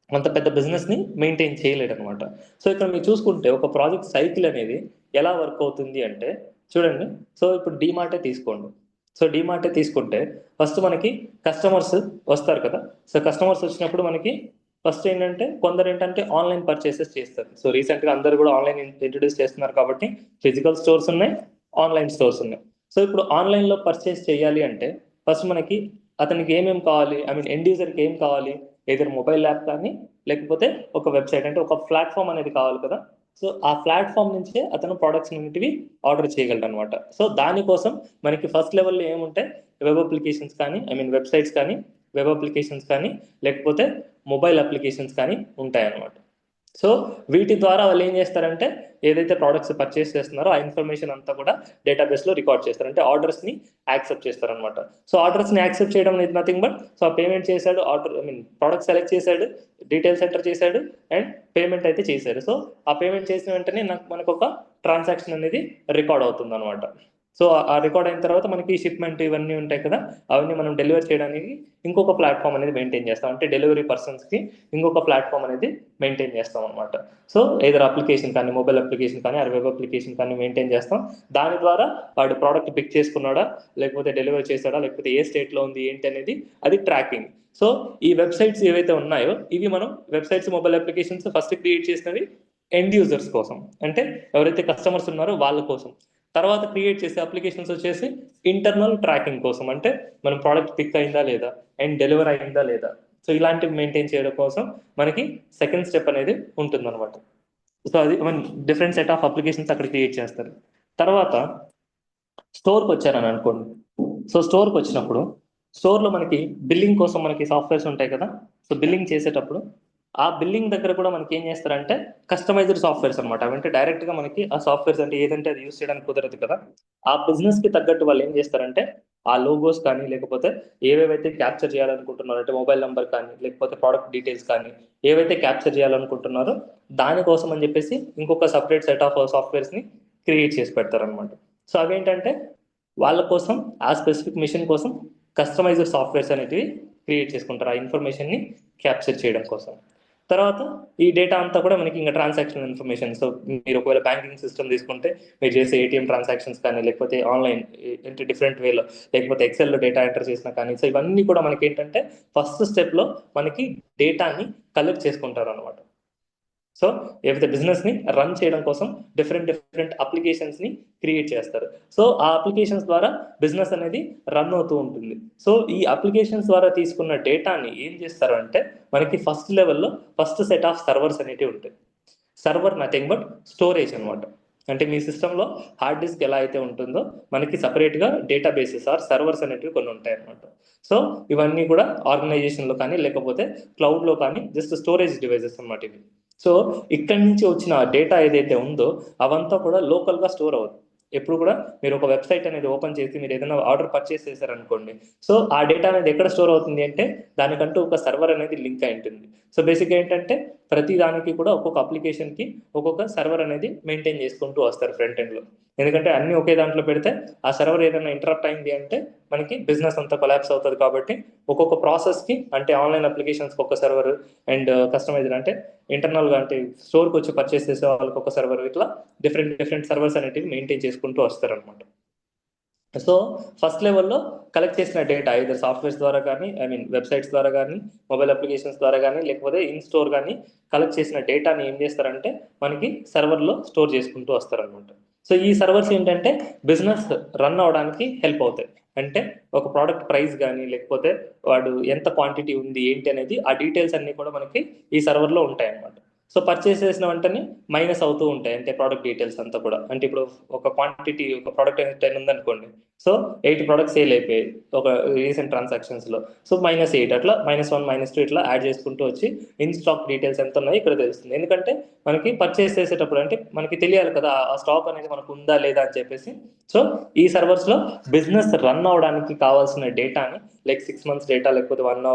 అంత పెద్ద బిజినెస్ని మెయింటైన్ చేయలేడు అనమాట. సో ఇక్కడ మీరు చూసుకుంటే ఒక ప్రాజెక్ట్ సైకిల్ అనేది ఎలా వర్క్ అవుతుంది అంటే చూడండి. సో ఇప్పుడు డిమార్టే తీసుకోండి. సో డిమార్టే తీసుకుంటే ఫస్ట్ మనకి కస్టమర్స్ వస్తారు కదా. సో కస్టమర్స్ వచ్చినప్పుడు మనకి ఫస్ట్ ఏంటంటే కొందరు ఏంటంటే ఆన్లైన్ పర్చేసెస్ చేస్తారు. సో రీసెంట్గా అందరూ కూడా ఆన్లైన్ ఇంట్రడ్యూస్ చేస్తున్నారు కాబట్టి ఫిజికల్ స్టోర్స్ ఉన్నాయి, ఆన్లైన్ స్టోర్స్ ఉన్నాయి. సో ఇప్పుడు ఆన్లైన్లో పర్చేస్ చేయాలి అంటే ఫస్ట్ మనకి అతనికి ఏమేమి కావాలి, ఐ మీన్ ఎండ్ యూజర్కి ఏం కావాలి, ఏదైనా మొబైల్ యాప్ కానీ లేకపోతే ఒక వెబ్సైట్, అంటే ఒక ప్లాట్ఫామ్ అనేది కావాలి కదా. సో ఆ ప్లాట్ఫామ్ నుంచే అతను ప్రోడక్ట్స్ అనేటివి ఆర్డర్ చేయగలడు అనమాట. సో దానికోసం మనకి ఫస్ట్ లెవెల్లో ఏముంటాయి, వెబ్ అప్లికేషన్స్ కానీ, ఐ మీన్ వెబ్సైట్స్ కానీ, వెబ్ అప్లికేషన్స్ కానీ, లేకపోతే మొబైల్ అప్లికేషన్స్ కానీ ఉంటాయి అన్నమాట. సో వీటి ద్వారా వాళ్ళు ఏం చేస్తారంటే ఏదైతే ప్రోడక్ట్స్ పర్చేస్ చేస్తున్నారో ఆ ఇన్ఫర్మేషన్ అంతా కూడా డేటాబేస్లో రికార్డ్ చేస్తారు, అంటే ఆర్డర్స్ని యాక్సెప్ట్ చేస్తారనమాట. సో ఆర్డర్స్ని యాక్సెప్ట్ చేయడం అనేది నథింగ్ బట్, సో పేమెంట్ చేశాడు, order I mean product select చేశాడు, డీటెయిల్స్ ఎంటర్ చేశాడు అండ్ పేమెంట్ అయితే చేశాడు. సో ఆ పేమెంట్ చేసిన వెంటనే మనకు ఒక ట్రాన్సాక్షన్ అనేది రికార్డ్ అవుతుంది అనమాట. సో ఆ రికార్డ్ అయిన తర్వాత మనకి షిప్మెంట్ ఇవన్నీ ఉంటాయి కదా, అవన్నీ మనం డెలివర్ చేయడానికి ఇంకొక ప్లాట్ఫామ్ అనేది మెయింటైన్ చేస్తాం, అంటే డెలివరీ పర్సన్స్కి ఇంకొక ప్లాట్ఫామ్ అనేది మెయింటైన్ చేస్తాం అనమాట. సో ఏదైనా అప్లికేషన్ కానీ, మొబైల్ అప్లికేషన్ కానీ, వెబ్ అప్లికేషన్ కానీ మెయింటైన్ చేస్తాం. దాని ద్వారా వాడు ప్రోడక్ట్ పిక్ చేసుకున్నాడా, లేకపోతే డెలివర్ చేశాడా, లేకపోతే ఏ స్టేట్లో ఉంది ఏంటి అనేది అది ట్రాకింగ్. సో ఈ వెబ్సైట్స్ ఏవైతే ఉన్నాయో ఇవి మనం websites, mobile applications first create చేసినవి ఎండ్ యూజర్స్ కోసం, అంటే ఎవరైతే కస్టమర్స్ ఉన్నారో వాళ్ళ కోసం. తర్వాత క్రియేట్ చేసే అప్లికేషన్స్ వచ్చేసి ఇంటర్నల్ ట్రాకింగ్ కోసం, అంటే మనం ప్రోడక్ట్ పిక్ అయిందా లేదా అండ్ డెలివర్ అయిందా లేదా. సో ఇలాంటివి మెయింటైన్ చేయడం కోసం మనకి సెకండ్ స్టెప్ అనేది ఉంటుంది అనమాట. సో అది డిఫరెంట్ సెట్ ఆఫ్ అప్లికేషన్స్ అక్కడ క్రియేట్ చేస్తారు. తర్వాత స్టోర్కి వచ్చారని అనుకోండి. సో స్టోర్కి వచ్చినప్పుడు స్టోర్లో మనకి బిల్లింగ్ కోసం మనకి సాఫ్ట్వేర్స్ ఉంటాయి కదా. సో బిల్లింగ్ చేసేటప్పుడు ఆ బిల్లింగ్ దగ్గర కూడా మనకి ఏం చేస్తారంటే కస్టమైజ్డ్ సాఫ్ట్వేర్స్ అనమాట. అంటే డైరెక్ట్గా మనకి ఆ సాఫ్ట్వేర్స్ అంటే ఏదంటే అది యూస్ చేయడానికి కుదరదు కదా. ఆ బిజినెస్కి తగ్గట్టు వాళ్ళు ఏం చేస్తారంటే ఆ లోగోస్ కానీ, లేకపోతే ఏవేవైతే క్యాప్చర్ చేయాలనుకుంటున్నారో, అంటే మొబైల్ నెంబర్ కానీ, లేకపోతే ప్రోడక్ట్ డీటెయిల్స్ కానీ, ఏవైతే క్యాప్చర్ చేయాలనుకుంటున్నారో దానికోసం అని చెప్పేసి ఇంకొక సపరేట్ సెట్ ఆఫ్ సాఫ్ట్వేర్స్ని క్రియేట్ చేసి పెడతారనమాట. సో అవేంటంటే వాళ్ళ కోసం ఆ స్పెసిఫిక్ మిషన్ కోసం కస్టమైజ్డ్ సాఫ్ట్వేర్స్ అనేటివి క్రియేట్ చేసుకుంటారు ఆ ఇన్ఫర్మేషన్ని క్యాప్చర్ చేయడం కోసం. తర్వాత ఈ డేటా అంతా కూడా మనకి ఇంకా ట్రాన్సాక్షన్ ఇన్ఫర్మేషన్. సో మీరు ఒకవేళ బ్యాంకింగ్ సిస్టమ్ తీసుకుంటే మీరు చేసే ఏటీఎం ట్రాన్సాక్షన్స్ కానీ, లేకపోతే ఆన్లైన్ అంటే డిఫరెంట్ వేలో, లేకపోతే ఎక్సెల్లో డేటా ఎంటర్ చేసినా కానీ, సో ఇవన్నీ కూడా మనకి ఏంటంటే ఫస్ట్ స్టెప్లో మనకి డేటాని కలెక్ట్ చేసుకుంటారు అనమాట. సో ఏవైతే బిజినెస్ని రన్ చేయడం కోసం డిఫరెంట్ అప్లికేషన్స్ని క్రియేట్ చేస్తారు. సో ఆ అప్లికేషన్స్ ద్వారా బిజినెస్ అనేది రన్ అవుతూ ఉంటుంది. సో ఈ అప్లికేషన్స్ ద్వారా తీసుకున్న డేటాని ఏం చేస్తారు అంటే మనకి ఫస్ట్ లెవెల్లో ఫస్ట్ సెట్ ఆఫ్ సర్వర్స్ అనేటివి ఉంటాయి. సర్వర్ నథింగ్ బట్ స్టోరేజ్ అనమాట. అంటే మీ సిస్టంలో హార్డ్ డిస్క్ ఎలా అయితే ఉంటుందో మనకి సపరేట్గా డేటాబేసెస్ ఆర్ సర్వర్స్ అనేటివి కొన్ని ఉంటాయి అన్నమాట. సో ఇవన్నీ కూడా ఆర్గనైజేషన్లో కానీ లేకపోతే క్లౌడ్లో కానీ జస్ట్ స్టోరేజ్ డివైజెస్ అన్నమాట ఇవి. సో ఇక్కడి నుంచి వచ్చిన డేటా ఏదైతే ఉందో అవంతా కూడా లోకల్గా స్టోర్ అవుతుంది. ఎప్పుడు కూడా మీరు ఒక వెబ్సైట్ అనేది ఓపెన్ చేసి మీరు ఏదైనా ఆర్డర్ పర్చేస్ చేశారనుకోండి, సో ఆ డేటా అనేది ఎక్కడ స్టోర్ అవుతుంది అంటే దానికంటూ ఒక సర్వర్ అనేది లింక్ అయి ఉంటుంది. సో బేసిక్గా ఏంటంటే ప్రతి దానికి కూడా ఒక్కొక్క అప్లికేషన్కి ఒక్కొక్క సర్వర్ అనేది మెయింటైన్ చేసుకుంటూ వస్తారు ఫ్రంట్ ఎండ్లో. ఎందుకంటే అన్ని ఒకే దాంట్లో పెడితే ఆ సర్వర్ ఏదైనా ఇంటరప్ట్ అయింది అంటే మనకి బిజినెస్ అంతా కొలాప్స్ అవుతుంది. కాబట్టి ఒక్కొక్క ప్రాసెస్కి అంటే ఆన్లైన్ అప్లికేషన్స్కి ఒక సర్వర్ అండ్ కస్టమైజ్డ్ అంటే ఇంటర్నల్గా అంటే స్టోర్కి వచ్చి పర్చేస్ చేసే వాళ్ళకి ఒక సర్వర్, ఇట్లా డిఫరెంట్ సర్వర్స్ అనేటివి మెయింటైన్ చేసుకుంటూ వస్తారనమాట. సో ఫస్ట్ లెవెల్లో కలెక్ట్ చేసిన డేటా ఇదర్ సాఫ్ట్వేర్స్ ద్వారా కానీ వెబ్సైట్స్ ద్వారా కానీ మొబైల్ అప్లికేషన్స్ ద్వారా కానీ లేకపోతే ఇన్ స్టోర్ కానీ కలెక్ట్ చేసిన డేటాని ఏం చేస్తారంటే మనకి సర్వర్లో స్టోర్ చేసుకుంటూ వస్తారనమాట. సో ఈ సర్వర్స్ ఏంటంటే బిజినెస్ రన్ అవడానికి హెల్ప్ అవుతాయి. అంటే ఒక ప్రోడక్ట్ ప్రైస్ కానీ లేకపోతే వాడు ఎంత క్వాంటిటీ ఉంది ఏంటి అనేది ఆ డీటెయిల్స్ అన్నీ కూడా మనకి ఈ సర్వర్లో ఉంటాయి అన్నమాట. సో పర్చేస్ చేసిన వెంటనే మైనస్ అవుతూ ఉంటాయి అంటే ప్రోడక్ట్ డీటెయిల్స్ అంతా కూడా. అంటే ఇప్పుడు ఒక క్వాంటిటీ ఒక ప్రోడక్ట్ 10 ఉందనుకోండి, సో 8 ప్రోడక్ట్స్ సేల్ అయిపోయాయి ఒక రీసెంట్ ట్రాన్సాక్షన్స్లో, సో -8 అట్లా -1 -2 ఇట్లా యాడ్ చేసుకుంటూ వచ్చి ఇన్ స్టాక్ డీటెయిల్స్ ఎంత ఉన్నాయో ఇక్కడ తెలుస్తుంది. ఎందుకంటే మనకి పర్చేస్ చేసేటప్పుడు అంటే మనకి తెలియాలి కదా ఆ స్టాక్ అనేది మనకు ఉందా లేదా అని చెప్పేసి. సో ఈ సర్వర్స్లో బిజినెస్ రన్ అవడానికి కావాల్సిన డేటాని లైక్ 6 months డేటా లేకపోతే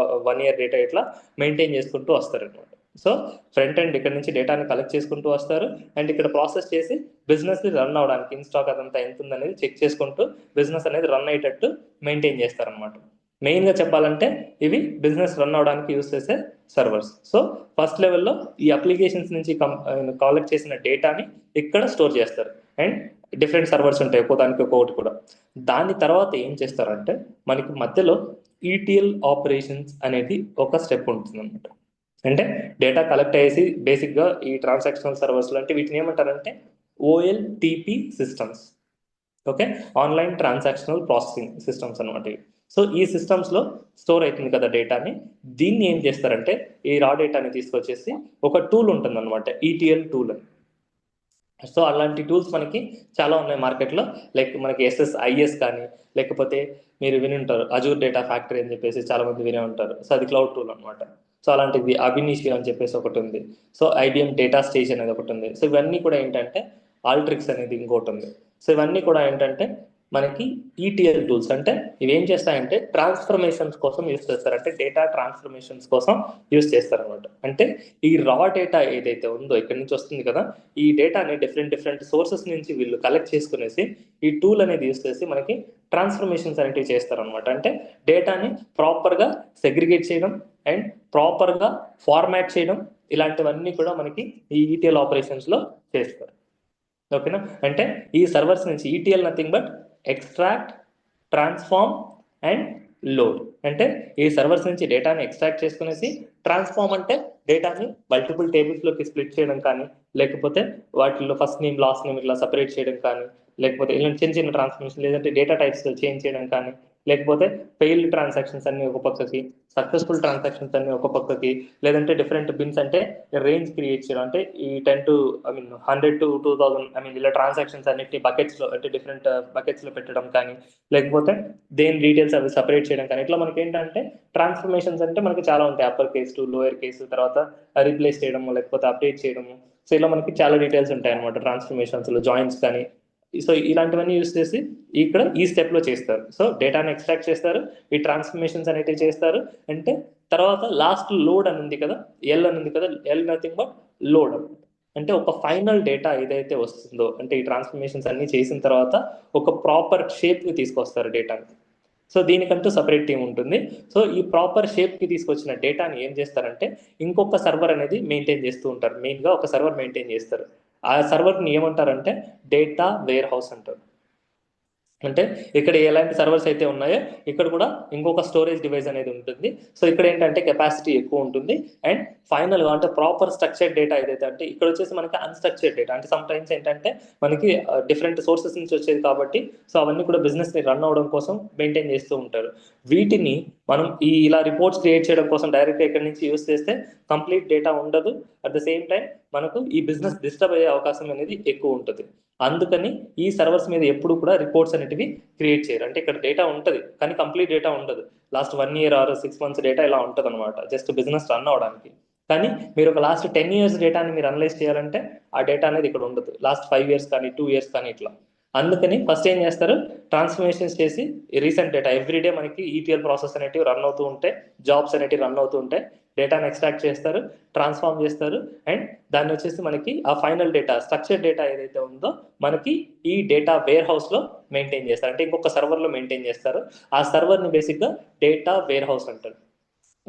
1 year డేటా ఇట్లా మెయింటైన్ చేసుకుంటూ వస్తారనమాట. సో ఫ్రంట్ ఎండ్ ఇక్కడ నుంచి డేటాని కలెక్ట్ చేసుకుంటూ వస్తారు అండ్ ఇక్కడ ప్రాసెస్ చేసి బిజినెస్ రన్ అవడానికి ఇన్ స్టాక్ అదంతా ఎంత ఉందనేది చెక్ చేసుకుంటూ బిజినెస్ అనేది రన్ అయ్యేటట్టు మెయింటైన్ చేస్తారనమాట. మెయిన్గా చెప్పాలంటే ఇవి బిజినెస్ రన్ అవడానికి యూస్ చేసే సర్వర్స్. సో ఫస్ట్ లెవెల్లో ఈ అప్లికేషన్స్ నుంచి కలెక్ట్ చేసిన డేటాని ఇక్కడ స్టోర్ చేస్తారు అండ్ డిఫరెంట్ సర్వర్స్ ఉంటాయి ఒక్కోదానికి ఒక్కొక్కటి కూడా. దాని తర్వాత ఏం చేస్తారంటే మనకి మధ్యలో ఈటీఎల్ ఆపరేషన్స్ అనేది ఒక స్టెప్ ఉంటుంది అనమాట. అంటే డేటా కలెక్ట్ అయ్యేసి బేసిక్గా ఈ ట్రాన్సాక్షనల్ సర్వర్స్లో అంటే వీటిని ఏమంటారంటే OLTP systems, okay, online transactional processing systems అనమాట ఇవి. సో ఈ సిస్టమ్స్లో స్టోర్ అవుతుంది కదా డేటాని, దీన్ని ఏం చేస్తారంటే ఈ రా డేటాని తీసుకొచ్చేసి ఒక టూల్ ఉంటుంది అనమాట, ఈటీఎల్ టూల్ అని. సో అలాంటి టూల్స్ మనకి చాలా ఉన్నాయి మార్కెట్లో, లైక్ మనకి SSIS కానీ లేకపోతే మీరు విని ఉంటారు అజూర్ డేటా ఫ్యాక్టరీ అని చెప్పేసి చాలా మంది వినే ఉంటారు. సో అది క్లౌడ్ టూల్ అనమాట. సో అలాంటిది అభినిషి అని చెప్పేసి ఒకటి ఉంది. సో IBM డేటా స్టేజ్ అనేది ఒకటి ఉంది. సో ఇవన్నీ కూడా ఏంటంటే ఆల్ట్రిక్స్ అనేది ఇంకోటి ఉంది. సో ఇవన్నీ కూడా ఏంటంటే మనకి ETL టూల్స్. అంటే ఇవి ఏం చేస్తాయంటే ట్రాన్స్ఫర్మేషన్స్ కోసం యూస్ చేస్తారు, అంటే డేటా ట్రాన్స్ఫర్మేషన్స్ కోసం యూస్ చేస్తారు అనమాట. అంటే ఈ రా డేటా ఏదైతే ఉందో ఇక్కడ నుంచి వస్తుంది కదా, ఈ డేటాని డిఫరెంట్ సోర్సెస్ నుంచి వీళ్ళు కలెక్ట్ చేసుకునేసి ఈ టూల్ అనేది యూస్ చేసి మనకి ట్రాన్స్ఫర్మేషన్స్ అనేటివి చేస్తారు అనమాట. అంటే డేటాని ప్రాపర్గా సెగ్రిగేట్ చేయడం అండ్ ప్రాపర్గా ఫార్మాట్ చేయడం, ఇలాంటివన్నీ కూడా మనకి ఈ ETL ఆపరేషన్స్లో చేస్తారు. ఓకేనా? అంటే ఈ సర్వర్స్ నుంచి ETL nothing but extract, transform and load. అంటే ఈ సర్వర్స్ నుంచి డేటాని ఎక్స్ట్రాక్ట్ చేసుకునేసి, ట్రాన్స్ఫార్మ్ అంటే డేటాని మల్టిపుల్ టేబుల్స్లోకి స్ప్లిట్ చేయడం కానీ లేకపోతే వాటిల్లో ఫస్ట్ నేమ్ లాస్ట్ నేమ్ ఇట్లా సపరేట్ చేయడం కానీ లేకపోతే ఇలాంటి చిన్న ట్రాన్స్ఫర్మేషన్ లేదంటే డేటా టైప్స్ చేంజ్ చేయడం కానీ లేకపోతే ఫెయిల్డ్ ట్రాన్సాక్షన్స్ అన్ని ఒక పక్కకి, సక్సెస్ఫుల్ ట్రాన్సాక్షన్స్ అన్ని ఒక పక్కకి, లేదంటే డిఫరెంట్ బిన్స్ అంటే రేంజ్ క్రియేట్ చేయడం, అంటే ఈ 10 to 100 to 2000 ఇలా ట్రాన్సాక్షన్స్ అన్నిటి బకెట్స్లో అంటే డిఫరెంట్ బకెట్స్లో పెట్టడం కానీ లేకపోతే దేని డీటెయిల్స్ అవి సపరేట్ చేయడం కానీ, ఇట్లా మనకి ఏంటంటే ట్రాన్స్ఫర్మేషన్స్ అంటే మనకి చాలా ఉంటాయి. Upper case to lower case, తర్వాత రీప్లేస్ చేయడము లేకపోతే అప్డేట్ చేయడము. సో ఇలా మనకి చాలా డీటెయిల్స్ ఉంటాయి అనమాట ట్రాన్స్ఫర్మేషన్స్లో, జాయిన్స్ కానీ. సో ఇలాంటివన్నీ యూస్ చేసి ఇక్కడ ఈ స్టెప్లో చేస్తారు. సో డేటాని ఎక్స్ట్రాక్ట్ చేస్తారు, ఈ ట్రాన్స్ఫర్మేషన్స్ అనేటివి చేస్తారు. అంటే తర్వాత లాస్ట్ లోడ్ అని ఉంది కదా, ఎల్ అని ఉంది కదా, ఎల్ నథింగ్ బట్ లోడ్ అనమాట. అంటే ఒక ఫైనల్ డేటా ఏదైతే వస్తుందో అంటే ఈ ట్రాన్స్ఫర్మేషన్స్ అన్ని చేసిన తర్వాత ఒక ప్రాపర్ షేప్కి తీసుకొస్తారు డేటాని. సో దీనికంటూ సపరేట్ టీం ఉంటుంది. సో ఈ ప్రాపర్ షేప్కి తీసుకొచ్చిన డేటాని ఏం చేస్తారంటే ఇంకొక సర్వర్ అనేది మెయింటైన్ చేస్తూ ఉంటారు. మెయిన్గా ఒక సర్వర్ మెయింటైన్ చేస్తారు. ఆ సర్వర్ని ఏమంటారంటే డేటా వేర్ హౌస్ అంటారు. అంటే ఇక్కడ ఎలాంటి సర్వర్స్ అయితే ఉన్నాయో ఇక్కడ కూడా ఇంకొక స్టోరేజ్ డివైస్ అనేది ఉంటుంది. సో ఇక్కడ ఏంటంటే కెపాసిటీ ఎక్కువ ఉంటుంది అండ్ ఫైనల్గా అంటే ప్రాపర్ స్ట్రక్చర్డ్ డేటా ఏదైతే అంటే ఇక్కడ వచ్చేసి మనకి అన్స్ట్రక్చర్డ్ డేటా, అంటే సమ్ టైమ్స్ ఏంటంటే మనకి డిఫరెంట్ సోర్సెస్ నుంచి వచ్చేది కాబట్టి సో అవన్నీ కూడా బిజినెస్ని రన్ అవడం కోసం మెయింటైన్ చేస్తూ ఉంటారు. వీటిని మనం ఇలా రిపోర్ట్స్ క్రియేట్ చేయడం కోసం డైరెక్ట్గా ఇక్కడ నుంచి యూస్ చేస్తే కంప్లీట్ డేటా ఉండదు. అట్ ద సేమ్ టైం మనకు ఈ బిజినెస్ డిస్టర్బ్ అయ్యే అవకాశం అనేది ఎక్కువ ఉంటుంది. అందుకని ఈ సర్వర్స్ మీద ఎప్పుడు కూడా రిపోర్ట్స్ అనేటివి క్రియేట్ చేయరు. అంటే ఇక్కడ డేటా ఉంటుంది కానీ కంప్లీట్ డేటా ఉండదు. Last 1 year or 6 months data ఇలా ఉంటుంది అనమాట, జస్ట్ బిజినెస్ రన్ అవడానికి. కానీ మీరు ఒక లాస్ట్ 10 years డేటాని మీరు అనలైజ్ చేయాలంటే ఆ డేటా అనేది ఇక్కడ ఉండదు, లాస్ట్ 5 years కానీ 2 years కానీ ఇట్లా. అందుకని ఫస్ట్ ఏం చేస్తారు, ట్రాన్స్ఫర్మేషన్స్ చేసి రీసెంట్ డేటా ఎవ్రీడే మనకి ఈటీఎల్ ప్రాసెస్ అనేటివి రన్ అవుతూ ఉంటాయి, జాబ్స్ అనేటివి రన్ అవుతూ ఉంటాయి, డేటాను ఎక్స్ట్రాక్ట్ చేస్తారు, ట్రాన్స్ఫార్మ్ చేస్తారు, అండ్ దాన్ని వచ్చేసి మనకి ఆ ఫైనల్ డేటా స్ట్రక్చర్ డేటా ఏదైతే ఉందో మనకి ఈ డేటా వేర్ హౌస్లో మెయింటైన్ చేస్తారు. అంటే ఇంకొక సర్వర్లో మెయింటైన్ చేస్తారు. ఆ సర్వర్ని బేసిక్గా డేటా వేర్ హౌస్ అంటారు.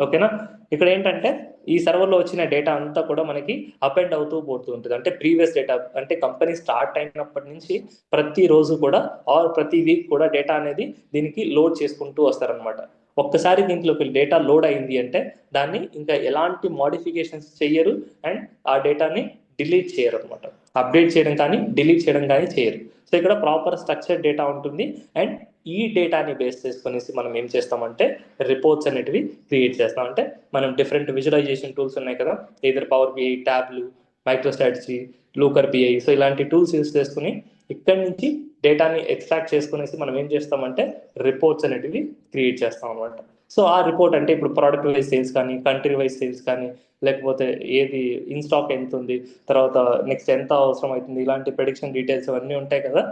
ఓకేనా. ఇక్కడ ఏంటంటే ఈ సర్వర్లో వచ్చిన డేటా అంతా కూడా మనకి అప్ అండ్ అవుతూ పోతూ ఉంటుంది. అంటే ప్రీవియస్ డేటా, అంటే కంపెనీ స్టార్ట్ అయినప్పటి నుంచి ప్రతిరోజు కూడా ఆర్ ప్రతి వీక్ కూడా డేటా అనేది దీనికి లోడ్ చేసుకుంటూ వస్తారనమాట. ఒక్కసారి దీంట్లోకి డేటా లోడ్ అయింది అంటే దాన్ని ఇంకా ఎలాంటి మోడిఫికేషన్స్ చెయ్యరు అండ్ ఆ డేటాని డిలీట్ చేయరు అనమాట. అప్డేట్ చేయడం కానీ డిలీట్ చేయడం కానీ చేయరు. సో ఇక్కడ ప్రాపర్ స్ట్రక్చర్ డేటా ఉంటుంది అండ్ ఈ డేటాని బేస్ చేసుకునేసి మనం ఏం చేస్తామంటే రిపోర్ట్స్ అనేటివి క్రియేట్ చేస్తాం. అంటే మనం డిఫరెంట్ విజువలైజేషన్ టూల్స్ ఉన్నాయి కదా, ఇద్దరు పవర్ బిఐ, ట్యాబ్లు, మైక్రోస్ట్రాటజీ, లూకర్ బిఐ, సో ఇలాంటి టూల్స్ యూస్ చేసుకుని ఇక్కడి నుంచి డేటాని ఎక్స్ట్రాక్ట్ చేసుకునేసి మనం ఏం చేస్తామంటే రిపోర్ట్స్ అనేటివి క్రియేట్ చేస్తాం అనమాట. సో ఆ రిపోర్ట్ అంటే ఇప్పుడు ప్రోడక్ట్ వైజ్ సేల్స్ కానీ, కంట్రీ వైజ్ సేల్స్ కానీ, లేకపోతే ఏది ఇన్ స్టాక్ ఎంత ఉంది, తర్వాత నెక్స్ట్ ఎంత అవసరం అవుతుంది, ఇలాంటి ప్రెడిక్షన్ డీటెయిల్స్ అవన్నీ ఉంటాయి కదా,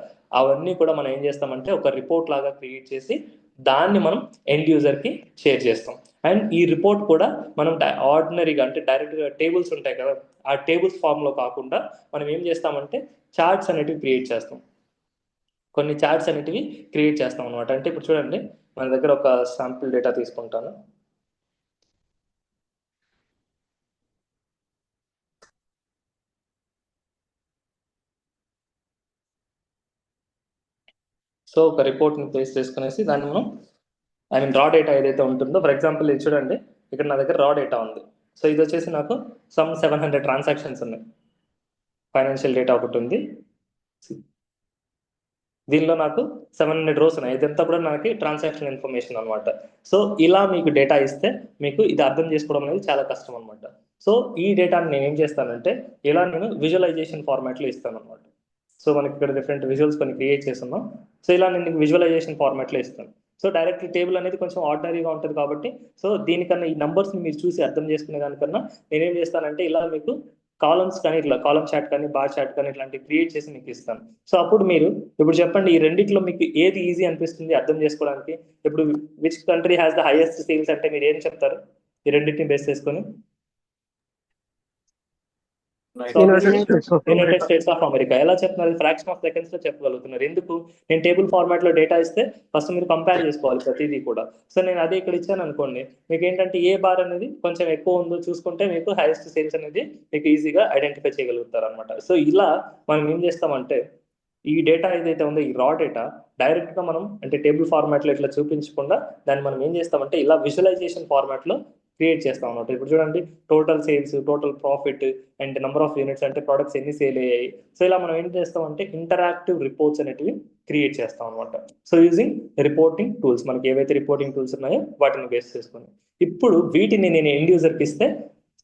అవన్నీ కూడా మనం ఏం చేస్తామంటే ఒక రిపోర్ట్ లాగా క్రియేట్ చేసి దాన్ని మనం ఎండ్ యూజర్కి షేర్ చేస్తాం. అండ్ ఈ రిపోర్ట్ కూడా మనం ఆర్డినరీగా అంటే డైరెక్ట్గా టేబుల్స్ ఉంటాయి కదా, ఆ టేబుల్స్ ఫామ్లో కాకుండా మనం ఏం చేస్తామంటే చార్ట్స్ అనేటివి క్రియేట్ చేస్తాం. కొన్ని చార్ట్స్ అనేటివి క్రియేట్ చేస్తాం అనమాట. అంటే ఇప్పుడు చూడండి, మన దగ్గర ఒక శాంపుల్ డేటా తీసుకుంటాను. సో ఒక రిపోర్ట్ని ప్లేస్ చేసుకునేసి దాన్ని మనం రా డేటా ఏదైతే ఉంటుందో, ఫర్ ఎగ్జాంపుల్ ఇది చూడండి, ఇక్కడ నా దగ్గర రా డేటా ఉంది. సో ఇది వచ్చేసి నాకు సమ్ 700 ట్రాన్సాక్షన్స్ ఉన్నాయి. ఫైనాన్షియల్ డేటా ఒకటి ఉంది, దీనిలో నాకు 700 రోస్ ఉన్నాయి. ఇదంతా కూడా నాకు ట్రాన్సాక్షన్ ఇన్ఫర్మేషన్ అనమాట. సో ఇలా మీకు డేటా ఇస్తే మీకు ఇది అర్థం చేసుకోవడం అనేది చాలా కష్టం అనమాట. సో ఈ డేటాని నేను ఏం చేస్తానంటే ఇలా నేను విజువలైజేషన్ ఫార్మాట్లో ఇస్తాను అనమాట. సో మనకి ఇక్కడ డిఫరెంట్ విజువల్స్ కొన్ని క్రియేట్ చేస్తున్నాం. సో ఇలా నేను విజువలైజేషన్ ఫార్మాట్లో ఇస్తాను. సో డైరెక్ట్ టేబుల్ అనేది కొంచెం ఆర్డినరీగా ఉంటుంది కాబట్టి, సో దీనికన్నా ఈ నంబర్స్ని మీరు చూసి అర్థం చేసుకునే దానికన్నా నేనేం చేస్తానంటే ఇలా మీకు కాలమ్స్ కానీ, ఇట్లా కాలమ్ చాట్ కానీ, బార్ చాట్ కానీ ఇట్లాంటివి క్రియేట్ చేసి మీకు ఇస్తాను. సో అప్పుడు మీరు ఇప్పుడు చెప్పండి, ఈ రెండిట్లో మీకు ఏది ఈజీ అనిపిస్తుంది అర్థం చేసుకోవడానికి? ఇప్పుడు which country has the highest sales అంటే మీరు ఏం చెప్తారు ఈ రెండింటిని బేస్ చేసుకొని? United states of America. ఎలా చెప్తున్నారు? ఫ్రాక్షన్ ఆఫ్ సెకండ్స్ లో చెప్పగలుగుతున్నారు. ఎందుకు? నేను టేబుల్ ఫార్మాట్ లో డేటా ఇస్తే ఫస్ట్ మీరు కంపేర్ చేసుకోవాలి ప్రతిదీ కూడా. సో నేను అదే ఇక్కడ ఇచ్చాను అనుకోండి, మీకు ఏంటంటే ఏ బార్ అనేది కొంచెం ఎక్కువ ఉందో చూసుకుంటే మీకు హైయెస్ట్ సేల్స్ అనేది మీకు ఈజీగా ఐడెంటిఫై చేయగలుగుతారు అనమాట. సో ఇలా మనం ఏం చేస్తామంటే ఈ డేటా ఏదైతే ఉందో ఈ రా డేటా డైరెక్ట్గా మనం అంటే టేబుల్ ఫార్మాట్లో ఇట్లా చూపించకుండా దాన్ని మనం ఏం చేస్తామంటే ఇలా విజువలైజేషన్ ఫార్మాట్లో క్రియేట్ చేస్తాం అనమాట. ఇప్పుడు చూడండి, total sales, total profit and number of units, అంటే ప్రొడక్ట్స్ ఎన్ని సేల్ అయ్యాయి. సో ఇలా మనం ఏం చేస్తామంటే ఇంటరాక్టివ్ రిపోర్ట్స్ అనేటివి క్రియేట్ చేస్తాం అనమాట. సో యూజింగ్ రిపోర్టింగ్ టూల్స్, మనకి ఏవైతే రిపోర్టింగ్ టూల్స్ ఉన్నాయో వాటిని బేస్ చేసుకొని ఇప్పుడు వీటిని నేను ఎండ్ యూజర్కి ఇస్తే,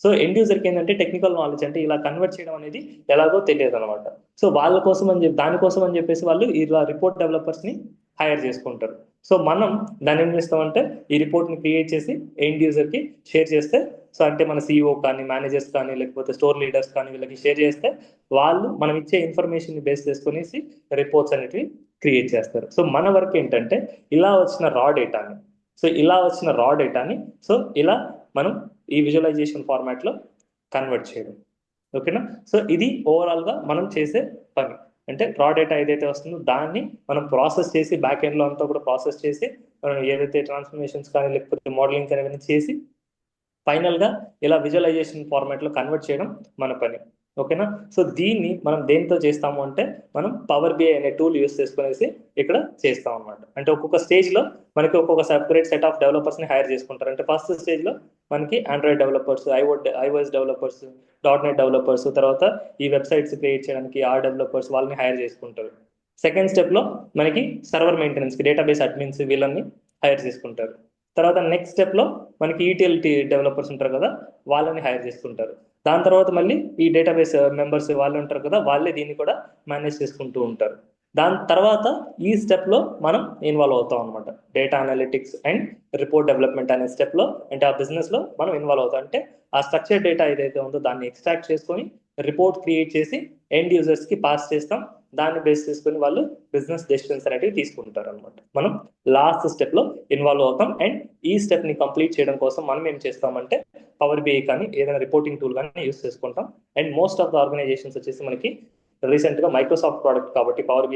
సో ఎండ్ యూజర్కి ఏంటంటే టెక్నికల్ నాలెడ్జ్ అంటే ఇలా కన్వర్ట్ చేయడం అనేది ఎలాగో తెలియదు అనమాట. సో వాళ్ళ కోసం అని చెప్పి దానికోసం అని చెప్పేసి వాళ్ళు ఇలా రిపోర్ట్ డెవలపర్స్ని హైర్ చేసుకుంటారు. సో మనం దాన్ని ఏం చేస్తామంటే ఈ రిపోర్ట్ని క్రియేట్ చేసి ఎండ్ యూజర్కి షేర్ చేస్తే, సో అంటే మన CEO కానీ, మేనేజర్స్ కానీ, లేకపోతే స్టోర్ లీడర్స్ కానీ వీళ్ళకి షేర్ చేస్తే వాళ్ళు మనం ఇచ్చే ఇన్ఫర్మేషన్ని బేస్ చేసుకునేసి రిపోర్ట్స్ అనేటివి క్రియేట్ చేస్తారు. సో మన వర్క్ ఏంటంటే ఇలా వచ్చిన రా డేటాని సో ఇలా మనం ఈ విజువలైజేషన్ ఫార్మాట్లో కన్వర్ట్ చేయడం. ఓకేనా. సో ఇది ఓవరాల్గా మనం చేసే పని. అంటే రా డేటా ఏదైతే వస్తుందో దాన్ని మనం ప్రాసెస్ చేసి బ్యాక్ ఎండ్లో అంతా కూడా ప్రాసెస్ చేసి మనం ఏదైతే ట్రాన్స్ఫర్మేషన్స్ కానీ లేకపోతే మోడలింగ్ కానీ చేసి ఫైనల్గా ఇలా విజువలైజేషన్ ఫార్మాట్లో కన్వర్ట్ చేయడం మన పని. ఓకేనా. సో దీన్ని మనం దేంతో చేస్తాము అంటే మనం పవర్ బిఐ అనే టూల్ యూస్ చేసుకునేసి ఇక్కడ చేస్తాం అనమాట. అంటే ఒక్కొక్క స్టేజ్లో మనకి ఒక్కొక్క సెపరేట్ సెట్ ఆఫ్ డెవలపర్స్ని హైర్ చేసుకుంటారు. అంటే ఫస్ట్ స్టేజ్లో మనకి Android developers, iOS developers, .NET developers, తర్వాత ఈ వెబ్సైట్స్ క్రియేట్ చేయడానికి డెవలపర్స్ వాళ్ళని హైర్ చేసుకుంటారు. సెకండ్ స్టెప్లో మనకి సర్వర్ మెయింటెనెన్స్కి డేటాబేస్ అడ్మిన్స్ వీళ్ళని హైర్ చేసుకుంటారు. తర్వాత నెక్స్ట్ స్టెప్లో మనకి ఈటీఎల్ డెవలపర్స్ ఉంటారు కదా, వాళ్ళని హైర్ చేసుకుంటారు. దాని తర్వాత మళ్ళీ ఈ డేటాబేస్ మెంబర్స్ వాళ్ళు ఉంటారు కదా, వాళ్ళే దీన్ని కూడా మేనేజ్ చేసుకుంటూ ఉంటారు. దాని తర్వాత ఈ స్టెప్లో మనం ఇన్వాల్వ్ అవుతాం అనమాట. Data analytics and report development అనే స్టెప్లో, అంటే ఆ బిజినెస్లో మనం ఇన్వాల్వ్ అవుతాం. అంటే ఆ స్ట్రక్చర్ డేటా ఏదైతే ఉందో దాన్ని ఎక్స్ట్రాక్ట్ చేసుకొని రిపోర్ట్ క్రియేట్ చేసి ఎండ్ యూజర్స్కి పాస్ చేస్తాం. దాన్ని బేస్ చేసుకొని వాళ్ళు బిజినెస్ డెసిషన్స్ అనేవి తీసుకుంటారు అనమాట. మనం లాస్ట్ స్టెప్లో ఇన్వాల్వ్ అవుతాం. అండ్ ఈ స్టెప్ని కంప్లీట్ చేయడం కోసం మనం ఏం చేస్తామంటే పవర్ బిఐ కానీ ఏదైనా రిపోర్టింగ్ టూల్ కానీ యూస్ చేసుకుంటాం. And most of the organisations వచ్చేసి మనకి రీసెంట్గా మైక్రోసాఫ్ట్ ప్రోడక్ట్ కాబట్టి పవర్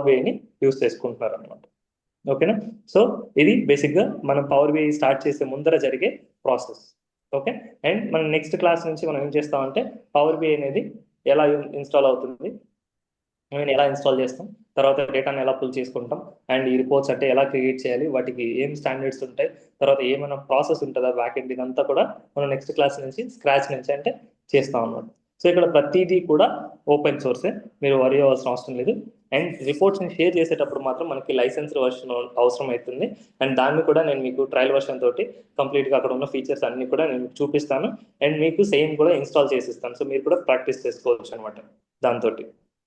బిఐని యూస్ చేసుకుంటున్నారు అనమాట. ఓకేనా? సో ఇది బేసిక్గా మనం పవర్ బిఐ స్టార్ట్ చేసే ముందర జరిగే ప్రాసెస్. ఓకే, అండ్ మనం నెక్స్ట్ క్లాస్ నుంచి మనం ఏం చేస్తామంటే పవర్ బిఐ అనేది ఎలా ఇన్స్టాల్ అవుతుంది, ఎలా ఇన్స్టాల్ చేస్తాం, తర్వాత డేటాను ఎలా పుల్ చేసుకుంటాం, అండ్ ఈ రిపోర్ట్స్ అంటే ఎలా క్రియేట్ చేయాలి, వాటికి ఏం స్టాండర్డ్స్ ఉంటాయి, తర్వాత ఏమైనా ప్రాసెస్ ఉంటుందా బ్యాక్ ఎండ్, ఇదంతా కూడా మనం నెక్స్ట్ క్లాస్ నుంచి స్క్రాచ్ నుంచి అంటే చేస్తాం అన్నమాట. సో ఇక్కడ ప్రతిదీ కూడా ఓపెన్ సోర్సే, మీరు వరి అవ్వాల్సిన అవసరం లేదు. అండ్ రిపోర్ట్స్ని షేర్ చేసేటప్పుడు మాత్రం మనకి లైసెన్స్డ్ వర్షన్ అవసరం అవుతుంది. అండ్ దాన్ని కూడా నేను మీకు ట్రయల్ వర్షన్ తోటి కంప్లీట్గా అక్కడ ఉన్న ఫీచర్స్ అన్ని కూడా నేను చూపిస్తాను. అండ్ మీకు సేమ్ కూడా ఇన్స్టాల్ చేసిస్తాను. సో మీరు కూడా ప్రాక్టీస్ చేసుకోవచ్చు అనమాట దాంతో.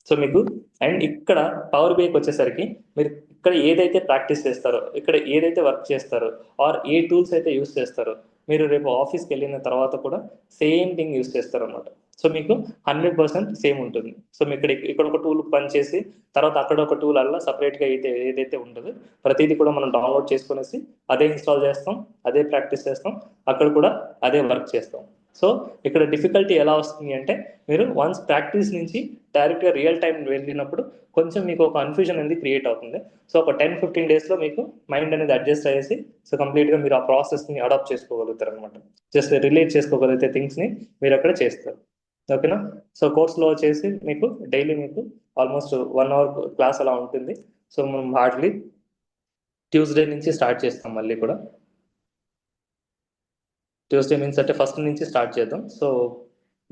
సో మీకు అండ్ ఇక్కడ పవర్ బిఐకి వచ్చేసరికి మీరు ఇక్కడ ఏదైతే ప్రాక్టీస్ చేస్తారో, ఇక్కడ ఏదైతే వర్క్ చేస్తారో, ఆర్ ఏ టూల్స్ అయితే యూస్ చేస్తారో, మీరు రేపు ఆఫీస్కి వెళ్ళిన తర్వాత కూడా సేమ్ థింగ్ యూస్ చేస్తారు అనమాట. సో మీకు 100% సేమ్ ఉంటుంది. సో మీ ఇక్కడ ఒక టూల్ పనిచేసి తర్వాత అక్కడ ఒక టూల్ అలా సపరేట్గా ఏదైతే ఉంటుందో ప్రతిదీ కూడా మనం డౌన్లోడ్ చేసుకునేసి అదే ఇన్స్టాల్ చేస్తాం, అదే ప్రాక్టీస్ చేస్తాం, అక్కడ కూడా అదే వర్క్ చేస్తాం. సో ఇక్కడ డిఫికల్టీ ఎలా వస్తుంది అంటే మీరు వన్స్ ప్రాక్టీస్ నుంచి డైరెక్ట్గా రియల్ టైం వెళ్ళినప్పుడు కొంచెం మీకు ఒక కన్ఫ్యూజన్ అనేది క్రియేట్ అవుతుంది. సో ఒక 10-15 డేస్లో మీకు మైండ్ అనేది అడ్జస్ట్ అయ్యేసి సో కంప్లీట్గా మీరు ఆ ప్రాసెస్ని అడాప్ట్ చేసుకోగలుగుతారు అనమాట. జస్ట్ రిలేట్ చేసుకోగలిగితే థింగ్స్ని మీరు అక్కడ చేస్తారు. ఓకేనా? సో కోర్స్లో వచ్చేసి మీకు డైలీ మీకు ఆల్మోస్ట్ 1 అవర్ క్లాస్ అలా ఉంటుంది. సో మనం హార్డ్లీ ట్యూస్డే నుంచి స్టార్ట్ చేస్తాం. మళ్ళీ కూడా ట్యూస్డే మీన్స్ అంటే ఫస్ట్ నుంచి స్టార్ట్ చేద్దాం. సో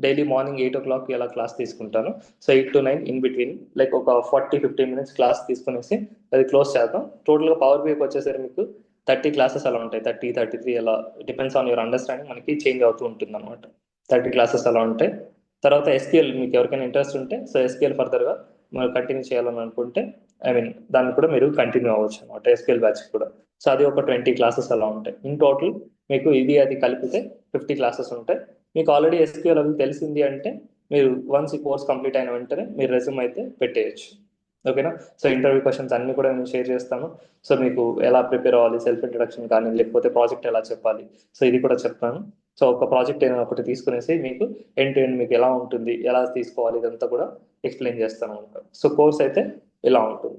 డైలీ మార్నింగ్ 8 o'clock ఎలా క్లాస్ తీసుకుంటాను. So 8 to 9 in between like ఒక 40-50 minutes క్లాస్ తీసుకునేసి అది క్లోజ్ చేద్దాం. టోటల్గా పవర్ బిఐకి వచ్చేసరికి మీకు 30 క్లాసెస్ అలా ఉంటాయి. 30-33 అలా డిపెండ్స్ ఆన్ యువర్ అండర్స్టాండింగ్, మనకి చేంజ్ అవుతూ ఉంటుంది అనమాట. 30 క్లాసెస్ అలా ఉంటాయి. తర్వాత ఎస్క్యూఎల్ మీకు ఎవరికైనా ఇంట్రెస్ట్ ఉంటే సో ఎస్క్యూఎల్ ఫర్దర్గా మీరు కంటిన్యూ చేయాలని అనుకుంటే దాన్ని కూడా మీరు కంటిన్యూ అవ్వచ్చు అనమాట, ఎస్క్యూఎల్ బ్యాచ్ కూడా. సో అది ఒక 20 క్లాసెస్ అలా ఉంటాయి. ఇన్ టోటల్ మీకు ఇది అది కలిపితే 50 క్లాసెస్ ఉంటాయి. మీకు ఆల్రెడీ ఎస్క్యూఎల్ అది తెలిసింది అంటే మీరు వన్స్ ఈ కోర్స్ కంప్లీట్ అయిన వెంటనే మీరు రెజ్యూమ్ అయితే పెట్టేయచ్చు. ఓకేనా? సో ఇంటర్వ్యూ క్వశ్చన్స్ అన్ని కూడా నేను షేర్ చేస్తాను. సో మీకు ఎలా ప్రిపేర్ అవ్వాలి, సెల్ఫ్ ఇంట్రడక్షన్ కానీ లేకపోతే ప్రాజెక్ట్ ఎలా చెప్పాలి, సో ఇది కూడా చెప్తాను. సో ఒక ప్రాజెక్ట్ ఏదైనా ఒకటి తీసుకునేసి మీకు ఎండ్ టు ఎండ్ మీకు ఎలా ఉంటుంది, ఎలా తీసుకోవాలి, ఇదంతా కూడా ఎక్స్ప్లెయిన్ చేస్తాను అనమాట. సో కోర్స్ అయితే ఇలా ఉంటుంది.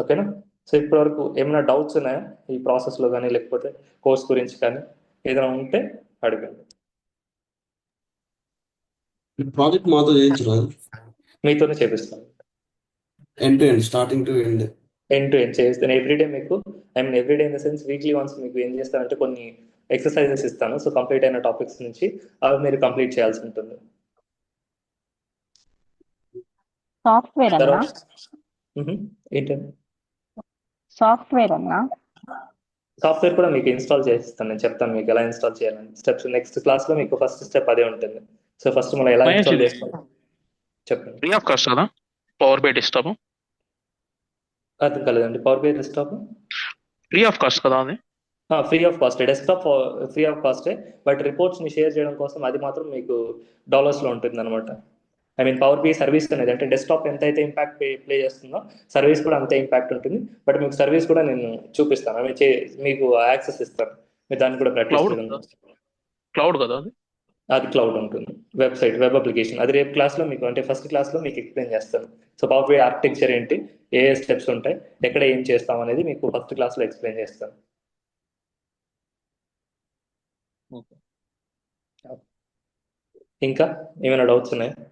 ఓకేనా? సో ఇప్పటివరకు ఏమైనా డౌట్స్ ఉన్నాయా ఈ ప్రాసెస్లో కానీ లేకపోతే కోర్స్ గురించి కానీ ఏదైనా ఉంటే అడగండి. ప్రాజెక్ట్ మాతో చేయించరాదు? మీతోనే చేపిస్తాను. End to end, starting to end. End to end చేస్తాను. ఎవ్రీడే మీకు everyday in the sense weekly once మీకు ఏం చేస్తానంటే కొన్ని ఎక్సర్సైజెస్ ఇస్తాను. సో కంప్లీట్ అయిన టాపిక్స్ నుంచి అవి మీరు కంప్లీట్ చేయాల్సి ఉంటుంది. సాఫ్ట్వేర్ అన్నా? ఏంటండి? సాఫ్ట్వేర్ అన్నా? సాఫ్ట్వేర్ కూడా మీకు ఇన్స్టాల్ చేస్తాను. నేను చెప్తాను మీకు ఎలా ఇన్స్టాల్ చేయాలని. స్టెప్స్ నెక్స్ట్ క్లాస్లో మీకు ఫస్ట్ స్టెప్ అదే ఉంటుంది. సో ఫస్ట్ మనం ఎలా ఇన్స్టాల్ చేసుకోవాలి చెప్పండి. ఫ్రీ ఆఫ్ కాస్ట్ కదా పవర్ బై డెస్క్టాప్? అది కలదండి, Power BI desktop free of cost కదా అది? Free of cost. Desktop free of కాస్టే, బట్ రిపోర్ట్స్ని షేర్ చేయడం కోసం అది మాత్రం మీకు డాలర్స్లో ఉంటుంది అనమాట. పవర్ బిఐ సర్వీస్ అనేది అంటే డెస్క్టాప్ ఎంత అయితే ఇంపాక్ట్ ప్లే చేస్తుందో సర్వీస్ కూడా అంతే ఇంపాక్ట్ ఉంటుంది. బట్ మీకు సర్వీస్ కూడా నేను చూపిస్తాను, మీకు యాక్సెస్ ఇస్తాను. మీరు దాన్ని కూడా ప్రాక్టీస్ చేయడం. క్లౌడ్ కదా అది? అది క్లౌడ్ ఉంటుంది, వెబ్సైట్, వెబ్ అప్లికేషన్. అది రేపు క్లాస్లో మీకు అంటే ఫస్ట్ క్లాస్లో మీకు ఎక్స్ప్లెయిన్ చేస్తాను. సో పవర్ బిఐ ఆర్కిటెక్చర్ ఏంటి, ఏ స్టెప్స్ ఉంటాయి, ఎక్కడ ఏం చేస్తాం అనేది మీకు ఫస్ట్ క్లాస్లో ఎక్స్ప్లెయిన్ చేస్తాను. ఇంకా ఏమైనా డౌట్స్ ఉన్నాయా?